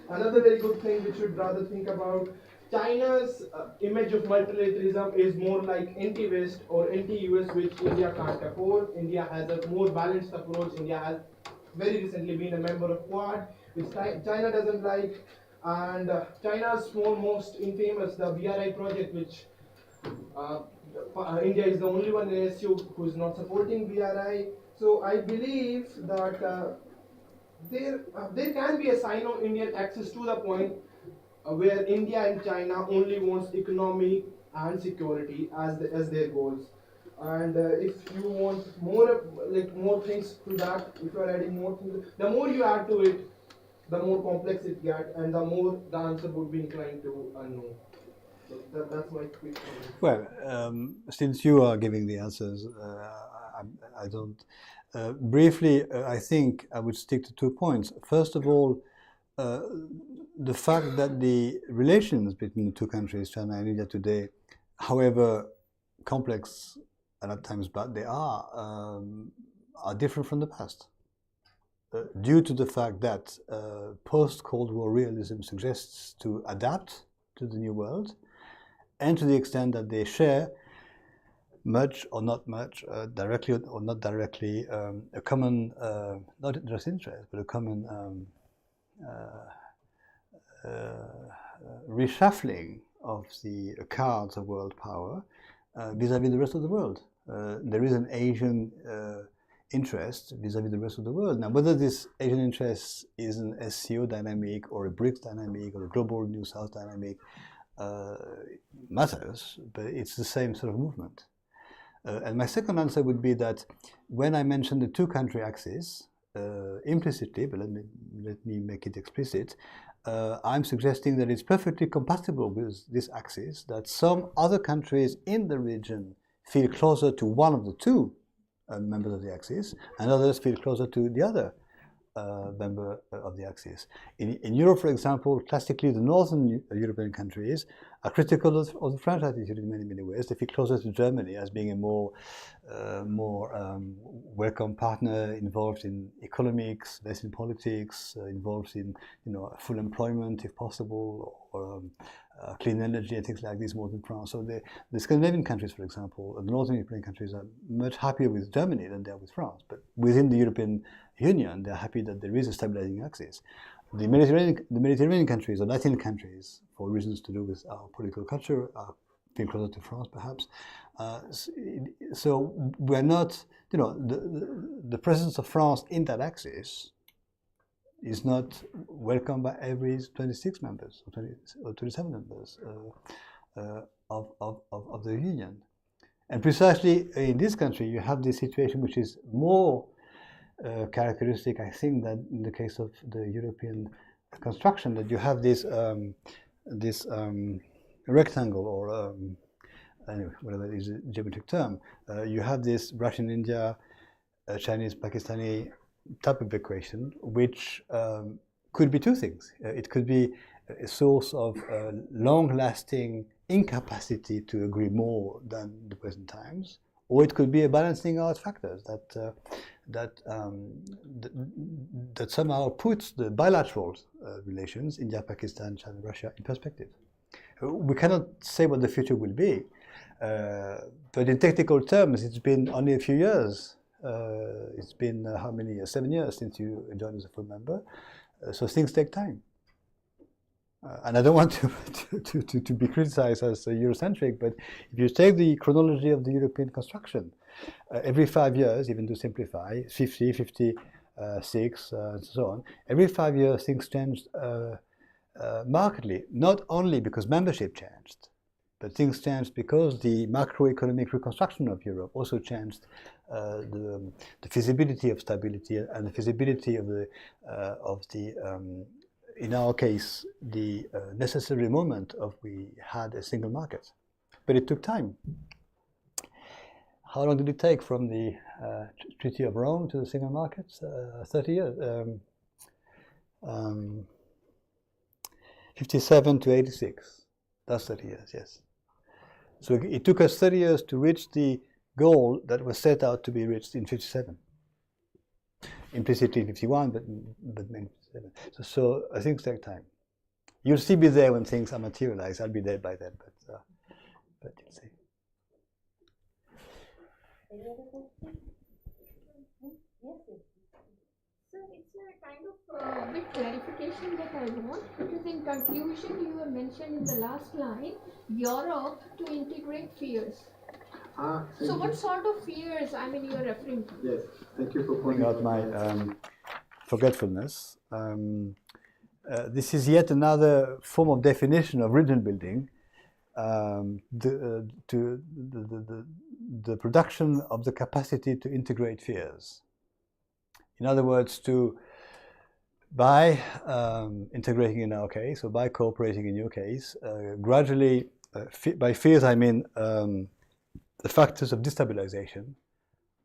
another very good thing we should rather think about. China's image of multilateralism is more like anti-West or anti-US, which India can't afford. India has a more balanced approach. India has very recently been a member of Quad, which China doesn't like. And China's most infamous, the BRI project, which India is the only one in ASU who is not supporting BRI. So I believe that there can be a Sino-Indian axis to the point where India and China only wants economy and security as their goals. And if you want more things to that, if you are adding more things, the more you add to it, the more complex it gets, and the more the answer would be inclined to unknown. So that's my quick comment. Well, since you are giving the answers, I don't. Briefly, I think I would stick to 2 points. First of all, the fact that the relations between the two countries, China and India today, however complex and at times bad they are different from the past. Due to the fact that post-Cold War realism suggests to adapt to the new world, and to the extent that they share much or not much, directly or not directly, a common, not just interest, but a common reshuffling of the cards of world power vis-à-vis the rest of the world. There is an Asian interest vis-à-vis the rest of the world. Now, whether this Asian interest is an SCO dynamic or a BRICS dynamic or a global New South dynamic matters, but it's the same sort of movement. And my second answer would be that when I mention the two-country axis, implicitly, but let me make it explicit, I'm suggesting that it's perfectly compatible with this axis, that some other countries in the region feel closer to one of the two members of the axis, and others feel closer to the other member of the axis. In Europe, for example, classically the northern European countries are critical of the French attitude in many ways. They feel closer to Germany as being a more welcome partner, involved in economics, less in politics, involved in full employment if possible, or clean energy and things like this more than France. So the Scandinavian countries, for example, the Northern European countries are much happier with Germany than they are with France. But within the European Union, they're happy that there is a stabilizing axis. The Mediterranean countries, or Latin countries, for reasons to do with our political culture, feel closer to France, perhaps. So we're not, the presence of France in that axis is not welcomed by every 26 members or 27 members of the Union. And precisely in this country, you have this situation which is more characteristic, I think, than in the case of the European construction, that you have this rectangle, or anyway, whatever is a geometric term. You have this Russian, India, Chinese, Pakistani type of equation, which could be two things. It could be a source of long-lasting incapacity to agree more than the present times, or it could be a balancing out factors that somehow puts the bilateral relations, India, Pakistan, China, Russia, in perspective. We cannot say what the future will be, but in technical terms, it's been only a few years. It's been how many years? 7 years since you joined as a full member. So things take time. And I don't want to be criticized as Eurocentric, but if you take the chronology of the European construction, every 5 years, even to simplify, 50, 56, and so on, every 5 years things changed markedly, not only because membership changed, but things changed because the macroeconomic reconstruction of Europe also changed the feasibility of stability and the feasibility of the in our case, the necessary moment of we had a single market. But it took time. How long did it take from the Treaty of Rome to the single market? 30 years. 57 to 86. That's 30 years, yes. So it took us 30 years to reach the goal that was set out to be reached in 57. Implicitly in 51, but mainly 57. So things take time. You'll still be there when things are materialized. I'll be there by then, but you'll see. Any other questions? Yes. So it's a kind of bit clarification that I want, because in conclusion you have mentioned in the last line Europe to integrate fears. So what sort of fears, I mean, you are referring to? Yes, thank you for Pointing pointing out my forgetfulness. This is yet another form of definition of region building, the production of the capacity to integrate fears. In other words, by integrating in our case, or by cooperating in your case, gradually, by fears I mean the factors of destabilization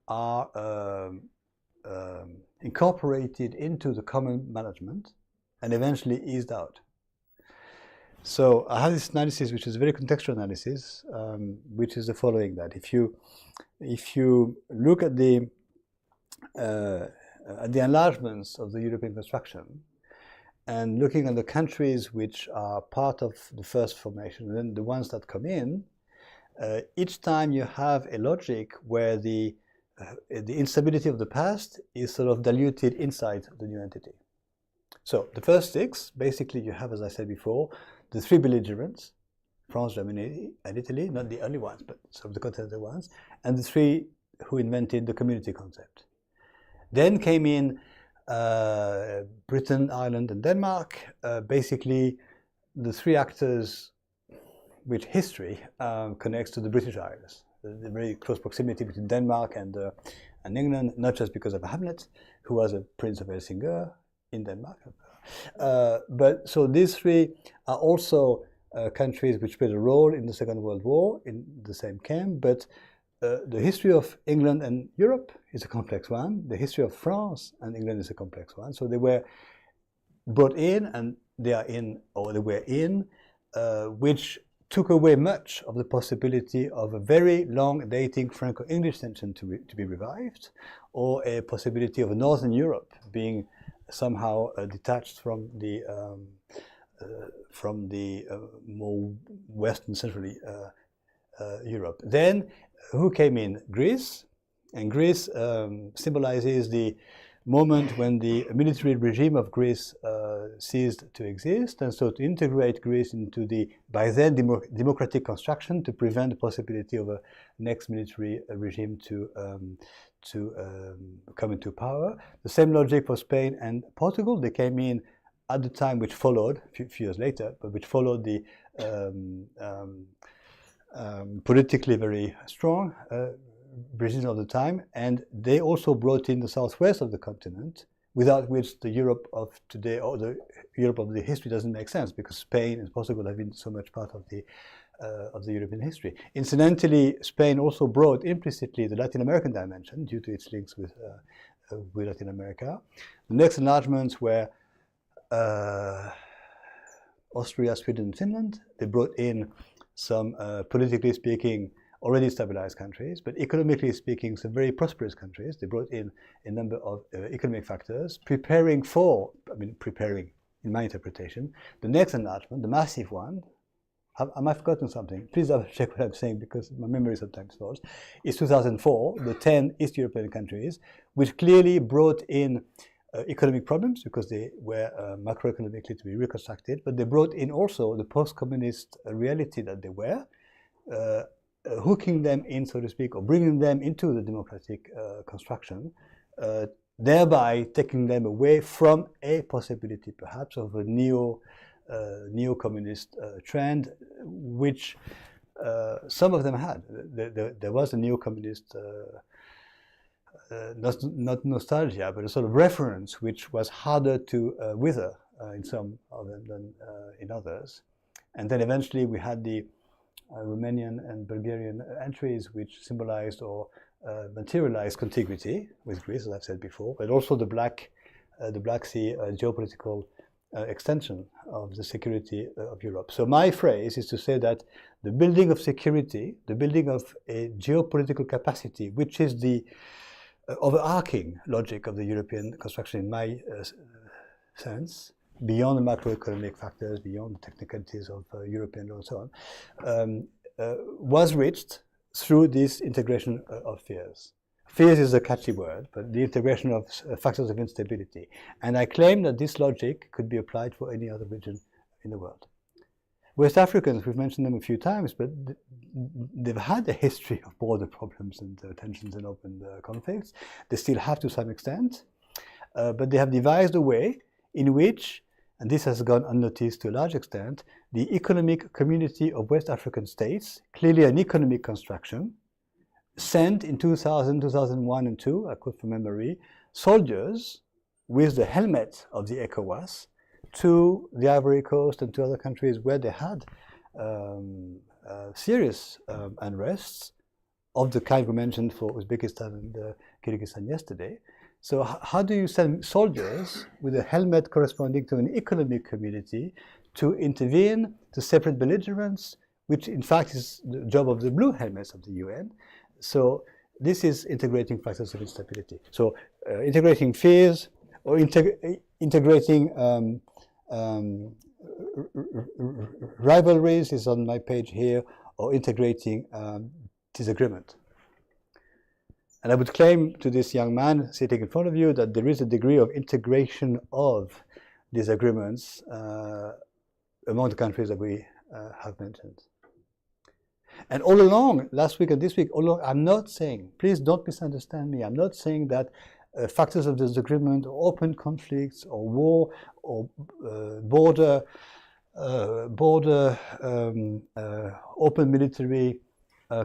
are incorporated into the common management and eventually eased out. So I have this analysis, which is a very contextual analysis, which is the following: that if you look at the enlargements of the European construction, and looking at the countries which are part of the first formation, and then the ones that come in, each time you have a logic where the instability of the past is sort of diluted inside the new entity. So the first six, basically you have, as I said before, the three belligerents, France, Germany, and Italy, not the only ones, but some of the continental ones, and the three who invented the community concept. Then came in Britain, Ireland, and Denmark, basically the three actors which history connects to the British Isles. The very close proximity between Denmark and England, not just because of Hamlet, who was a Prince of Helsingør in Denmark. But so these three are also countries which played a role in the Second World War in the same camp, but the history of England and Europe is a complex one. The history of France and England is a complex one. So they were brought in, and they are in, or they were in, which took away much of the possibility of a very long-dating Franco-English tension to be revived, or a possibility of Northern Europe being somehow detached from the more Western, centrally Europe. Then, who came in? Greece, and Greece symbolizes the moment when the military regime of Greece ceased to exist, and so to integrate Greece into the, by then, democratic construction to prevent the possibility of a next military regime to come into power. The same logic for Spain and Portugal. They came in at the time which followed, a few years later, but which followed the politically very strong Britain of the time, and they also brought in the southwest of the continent, without which the Europe of today or the Europe of the history doesn't make sense, because Spain and Portugal have been so much part of the European history. Incidentally, Spain also brought implicitly the Latin American dimension due to its links with Latin America. The next enlargements were Austria, Sweden, and Finland. They brought in some politically speaking already stabilized countries, but economically speaking, some very prosperous countries. They brought in a number of economic factors, preparing, in my interpretation, the next enlargement, the massive one. Am I forgotten something? Please double check what I'm saying, because my memory sometimes fails. It's 2004, the 10 East European countries, which clearly brought in economic problems because they were macroeconomically to be reconstructed, but they brought in also the post-communist reality that they were, hooking them in, so to speak, or bringing them into the democratic construction, thereby taking them away from a possibility, perhaps, of a neo-communist trend, which some of them had. There was a neo-communist, not nostalgia, but a sort of reference, which was harder to wither in some of them than in others. And then eventually we had the Romanian and Bulgarian entries, which symbolized or materialized contiguity with Greece, as I've said before, but also the Black Sea geopolitical extension of the security of Europe. So my phrase is to say that the building of security, the building of a geopolitical capacity, which is the overarching logic of the European construction in my sense, beyond the macroeconomic factors, beyond the technicalities of European law and so on, was reached through this integration of fears. Fears is a catchy word, but the integration of factors of instability. And I claim that this logic could be applied for any other region in the world. West Africans, we've mentioned them a few times, but they've had a history of border problems and tensions and open conflicts. They still have to some extent, but they have devised a way in which, and this has gone unnoticed to a large extent, the economic community of West African states, clearly an economic construction, sent in 2000, 2001 and 2002, I quote from memory, soldiers with the helmet of the ECOWAS to the Ivory Coast and to other countries where they had serious unrests of the kind we mentioned for Uzbekistan and Kyrgyzstan yesterday. So how do you send soldiers with a helmet corresponding to an economic community to intervene, to separate belligerents, which in fact is the job of the blue helmets of the UN? So this is integrating factors of instability. So integrating fears, or integrating rivalries is on my page here, or integrating disagreement. And I would claim to this young man sitting in front of you that there is a degree of integration of disagreements among the countries that we have mentioned. And all along, last week and this week, I'm not saying, please don't misunderstand me, I'm not saying that factors of disagreement, or open conflicts, or war, or border open military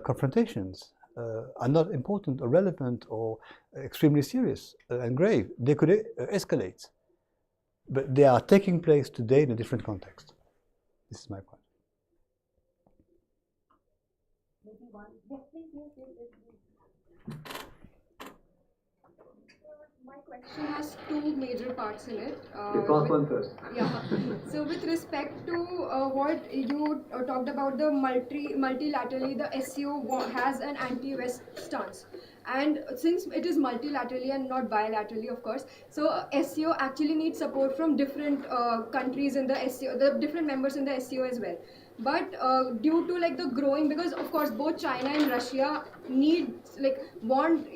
confrontations are not important or relevant or extremely serious and grave. They could escalate, but they are taking place today in a different context. This is my point. Maybe one. Yes, please. My question has two major parts in it. Okay, first one first. Yeah. So with respect to what you talked about the multilaterally, the SCO has an anti-West stance. And since it is multilaterally and not bilaterally, of course, so SCO actually needs support from different countries in the SCO, the different members in the SCO as well. But due to like the growing, because of course both China and Russia need want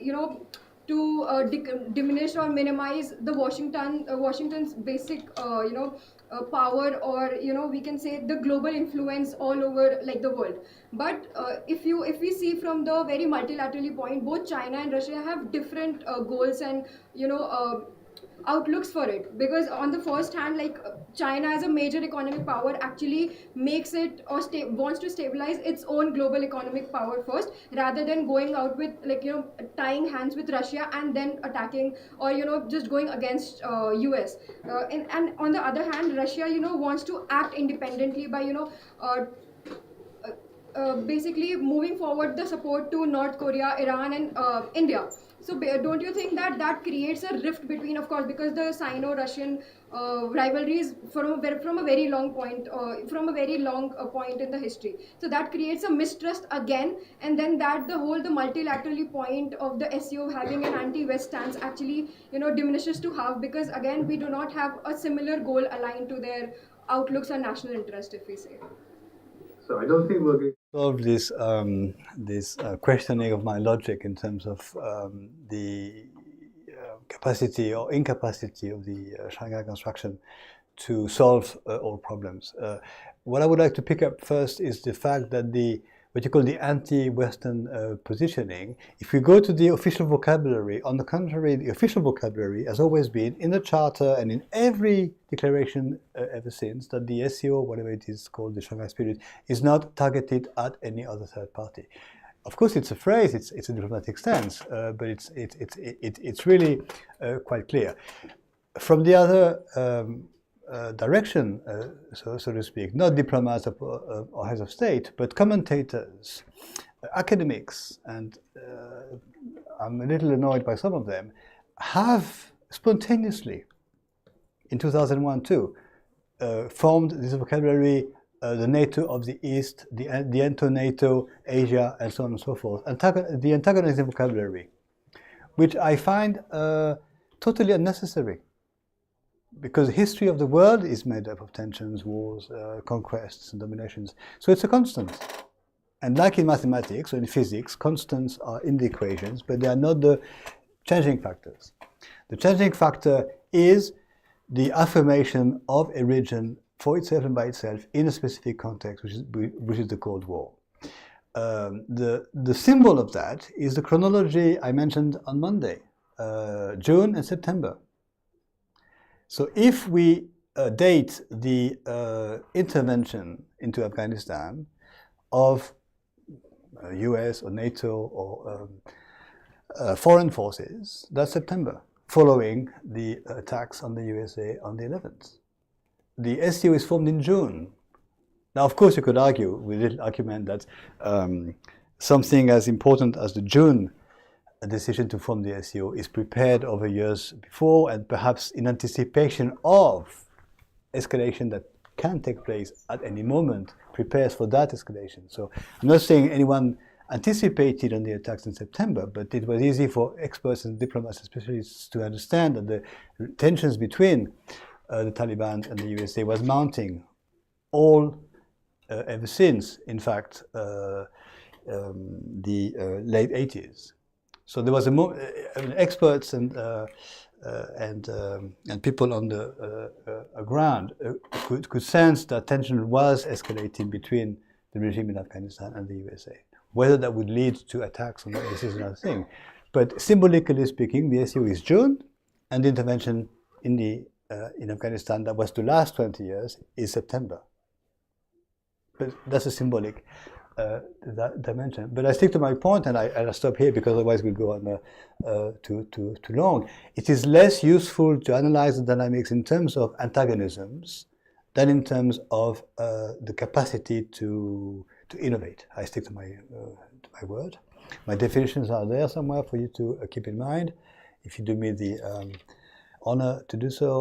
to diminish or minimize the Washington's basic power, or we can say the global influence all over like the world. But if we see from the very multilaterally point, both China and Russia have different goals and outlooks for it, because on the first hand, like China as a major economic power actually makes it or wants to stabilize its own global economic power first, rather than going out with tying hands with Russia and then attacking, or just going against US. And on the other hand, Russia wants to act independently by basically moving forward the support to North Korea, Iran, and India. So don't you think that that creates a rift between, of course, because the Sino-Russian rivalry is from a very long point, point in the history. So that creates a mistrust again, and then that the multilaterally point of the SCO having an anti-West stance actually diminishes to half, because again we do not have a similar goal aligned to their outlooks or national interest, if we say. So I don't think we're going solve this questioning of my logic in terms of the capacity or incapacity of the Shanghai construction to solve all problems. What I would like to pick up first is the fact that what you call the anti-Western positioning, if we go to the official vocabulary, on the contrary, the official vocabulary has always been in the Charter and in every declaration ever since, that the SCO, whatever it is called, the Shanghai Spirit, is not targeted at any other third party. Of course, it's a phrase, it's a diplomatic stance, but it's really quite clear. From the other direction, so to speak, not diplomats or heads of state, but commentators, academics, and I'm a little annoyed by some of them, have spontaneously, in 2001 too, formed this vocabulary, the NATO of the East, the NATO, Asia, and so on and so forth, the antagonism vocabulary, which I find totally unnecessary. Because the history of the world is made up of tensions, wars, conquests, and dominations. So it's a constant. And like in mathematics or in physics, constants are in the equations, but they are not the changing factors. The changing factor is the affirmation of a region for itself and by itself in a specific context, which is the Cold War. The symbol of that is the chronology I mentioned on Monday, June and September. So if we date the intervention into Afghanistan of US or NATO or foreign forces, that's September, following the attacks on the USA on the 11th. The SCO is formed in June. Now, of course, you could argue with a little argument that something as important as the June decision to form the SCO is prepared over years before, and perhaps in anticipation of escalation that can take place at any moment, prepares for that escalation. So I'm not saying anyone anticipated on the attacks in September, but it was easy for experts and diplomats and specialists to understand that the tensions between the Taliban and the USA was mounting ever since, in fact, the late 80s. So there was experts and people on the ground could sense that tension was escalating between the regime in Afghanistan and the USA. Whether that would lead to attacks or not, this is another thing. But symbolically speaking, the SCO is June, and the intervention in Afghanistan that was to last 20 years is September. But that's a symbolic that dimension. But I stick to my point, and I'll stop here because otherwise we'll go on too long. It is less useful to analyze the dynamics in terms of antagonisms than in terms of the capacity to innovate. I stick to my word. My definitions are there somewhere for you to keep in mind. if you do me the honor to do so.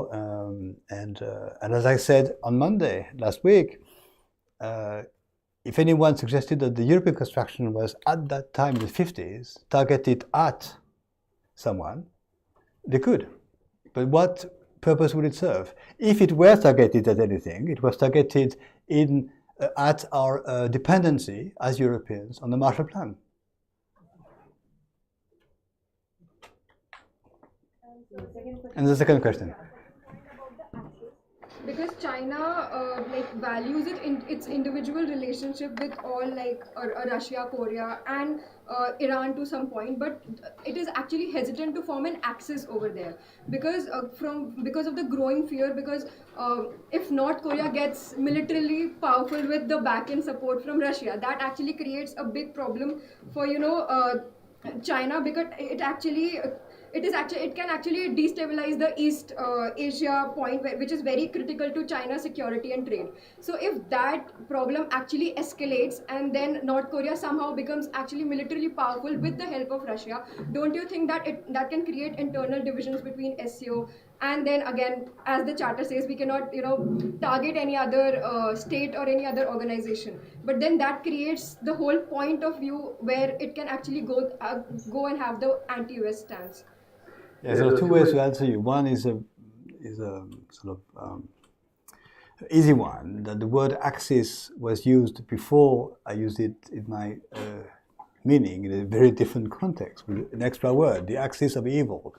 And as I said on Monday last week, if anyone suggested that the European construction was at that time in the 50s targeted at someone, they could. But what purpose would it serve? If it were targeted at anything, it was targeted at our dependency as Europeans on the Marshall Plan. And the second question. Because China values its individual relationship with all Russia, Korea, and Iran to some point, but it is actually hesitant to form an axis over there because of the growing fear. Because if North Korea gets militarily powerful with the back-end support from Russia, that actually creates a big problem for China, because it can actually destabilize the East Asia point, which is very critical to China's security and trade. So if that problem actually escalates and then North Korea somehow becomes actually militarily powerful with the help of Russia, don't you think that that can create internal divisions between SCO? And then again, as the charter says, we cannot target any other state or any other organization. But then that creates the whole point of view where it can actually go and have the anti-US stance. Yeah, there are two ways to answer you. One is a sort of easy one, that the word axis was used before I used it in my meaning in a very different context, with an extra word, the axis of evil.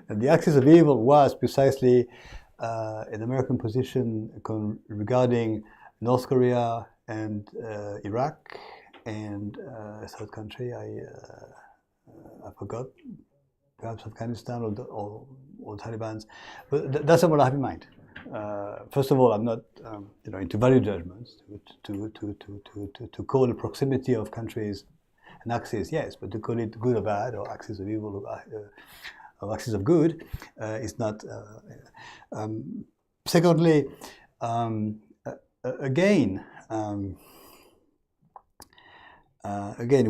And the axis of evil was precisely an American position regarding North Korea and Iraq and a third country, I forgot, perhaps Afghanistan or Taliban's, but that's what I have in mind. First of all, I'm not into value judgments. To call the proximity of countries an axis, yes, but to call it good or bad, or axis of evil or axis of good, is not. Secondly, again,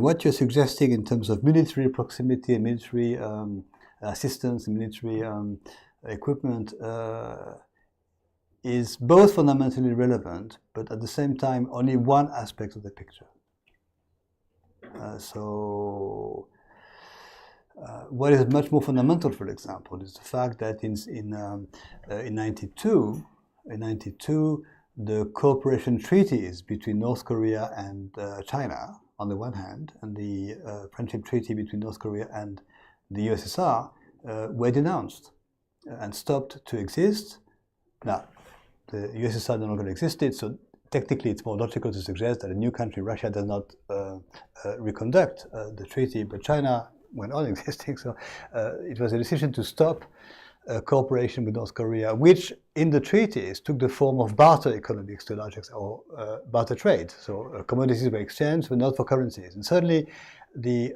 what you're suggesting in terms of military proximity and military assistance and military equipment is both fundamentally relevant, but at the same time only one aspect of the picture. What is much more fundamental, for example, is the fact that in 92, the cooperation treaties between North Korea and China, on the one hand, and the friendship treaty between North Korea and the USSR were denounced and stopped to exist. Now, the USSR no longer existed, so technically it's more logical to suggest that a new country, Russia, does not reconduct the treaty, but China went on existing, so it was a decision to stop cooperation with North Korea, which in the treaties took the form of barter economics to a large extent, or barter trade. So commodities were exchanged, but not for currencies. And certainly the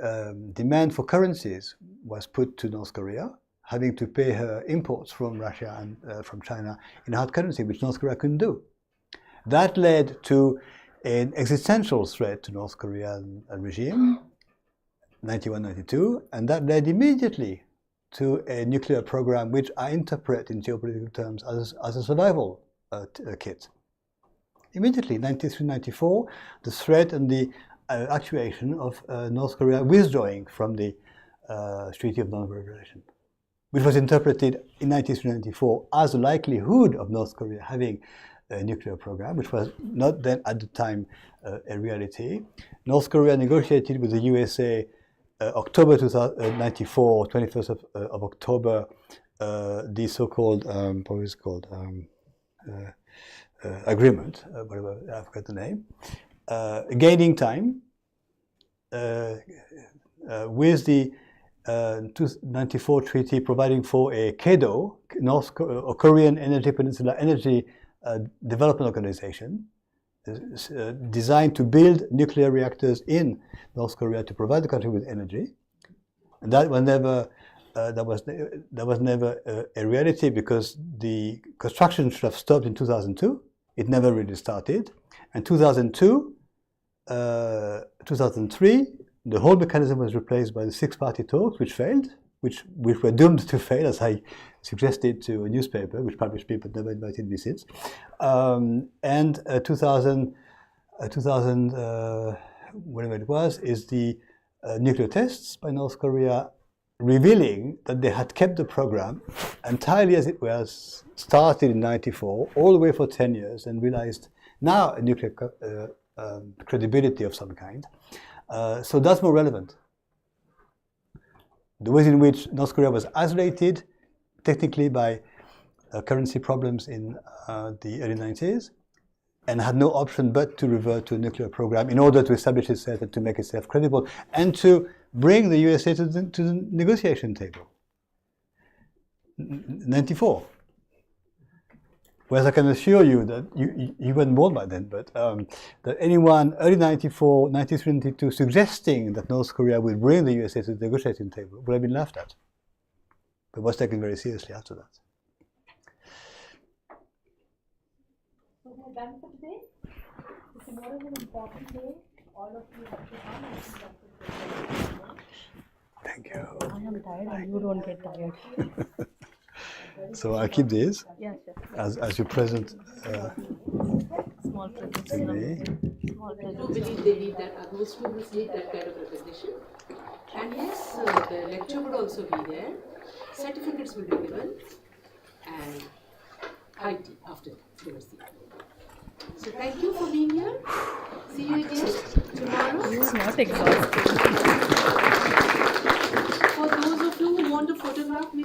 demand for currencies was put to North Korea, having to pay her imports from Russia and from China in hard currency, which North Korea couldn't do. That led to an existential threat to North Korean regime, 91-92, and that led immediately to a nuclear program, which I interpret in geopolitical terms as a survival kit. Immediately, 93-94, the threat and the actuation of North Korea withdrawing from the Treaty of Non-Proliferation, which was interpreted in 93-94 as a likelihood of North Korea having a nuclear program, which was not then at the time a reality. North Korea negotiated with the USA October 1994, 21st of October, the so-called, agreement, whatever, I forgot the name, gaining time with the 1994 treaty providing for a KEDO, Korean Energy Peninsula Energy Development Organization, designed to build nuclear reactors in North Korea to provide the country with energy, and that was never a reality, because the construction should have stopped in 2002. It never really started, and 2002, 2003, the whole mechanism was replaced by the six-party talks, which failed, which were doomed to fail, as I suggested to a newspaper, which published me but never invited me since. And 2000, whatever it was, is the nuclear tests by North Korea, revealing that they had kept the program entirely as it was, started in '94, all the way for 10 years, and realized now a nuclear credibility of some kind. So that's more relevant. The ways in which North Korea was isolated technically by currency problems in the early 90s, and had no option but to revert to a nuclear program in order to establish itself and to make itself credible, and to bring the USA to the negotiation table. 94. Whereas I can assure you that you weren't born by then, but that anyone early 94, 93, 92 suggesting that North Korea would bring the USA to the negotiating table would have been laughed at. But was taken very seriously after that. So we're done for today. Tomorrow is an important day. All of you have to come and see Dr. Thank you. I am tired and you don't get tired. So I'll keep these Yes, yes. as your present Small presents. to me. Small I do presents. believe they need that, most students need that kind of recognition. And yes, the lecture would also be there, certificates will be given, and high tea after towards the end. So thank you for being here. See you again tomorrow. It's not exhausting. For those of you who want to photograph me,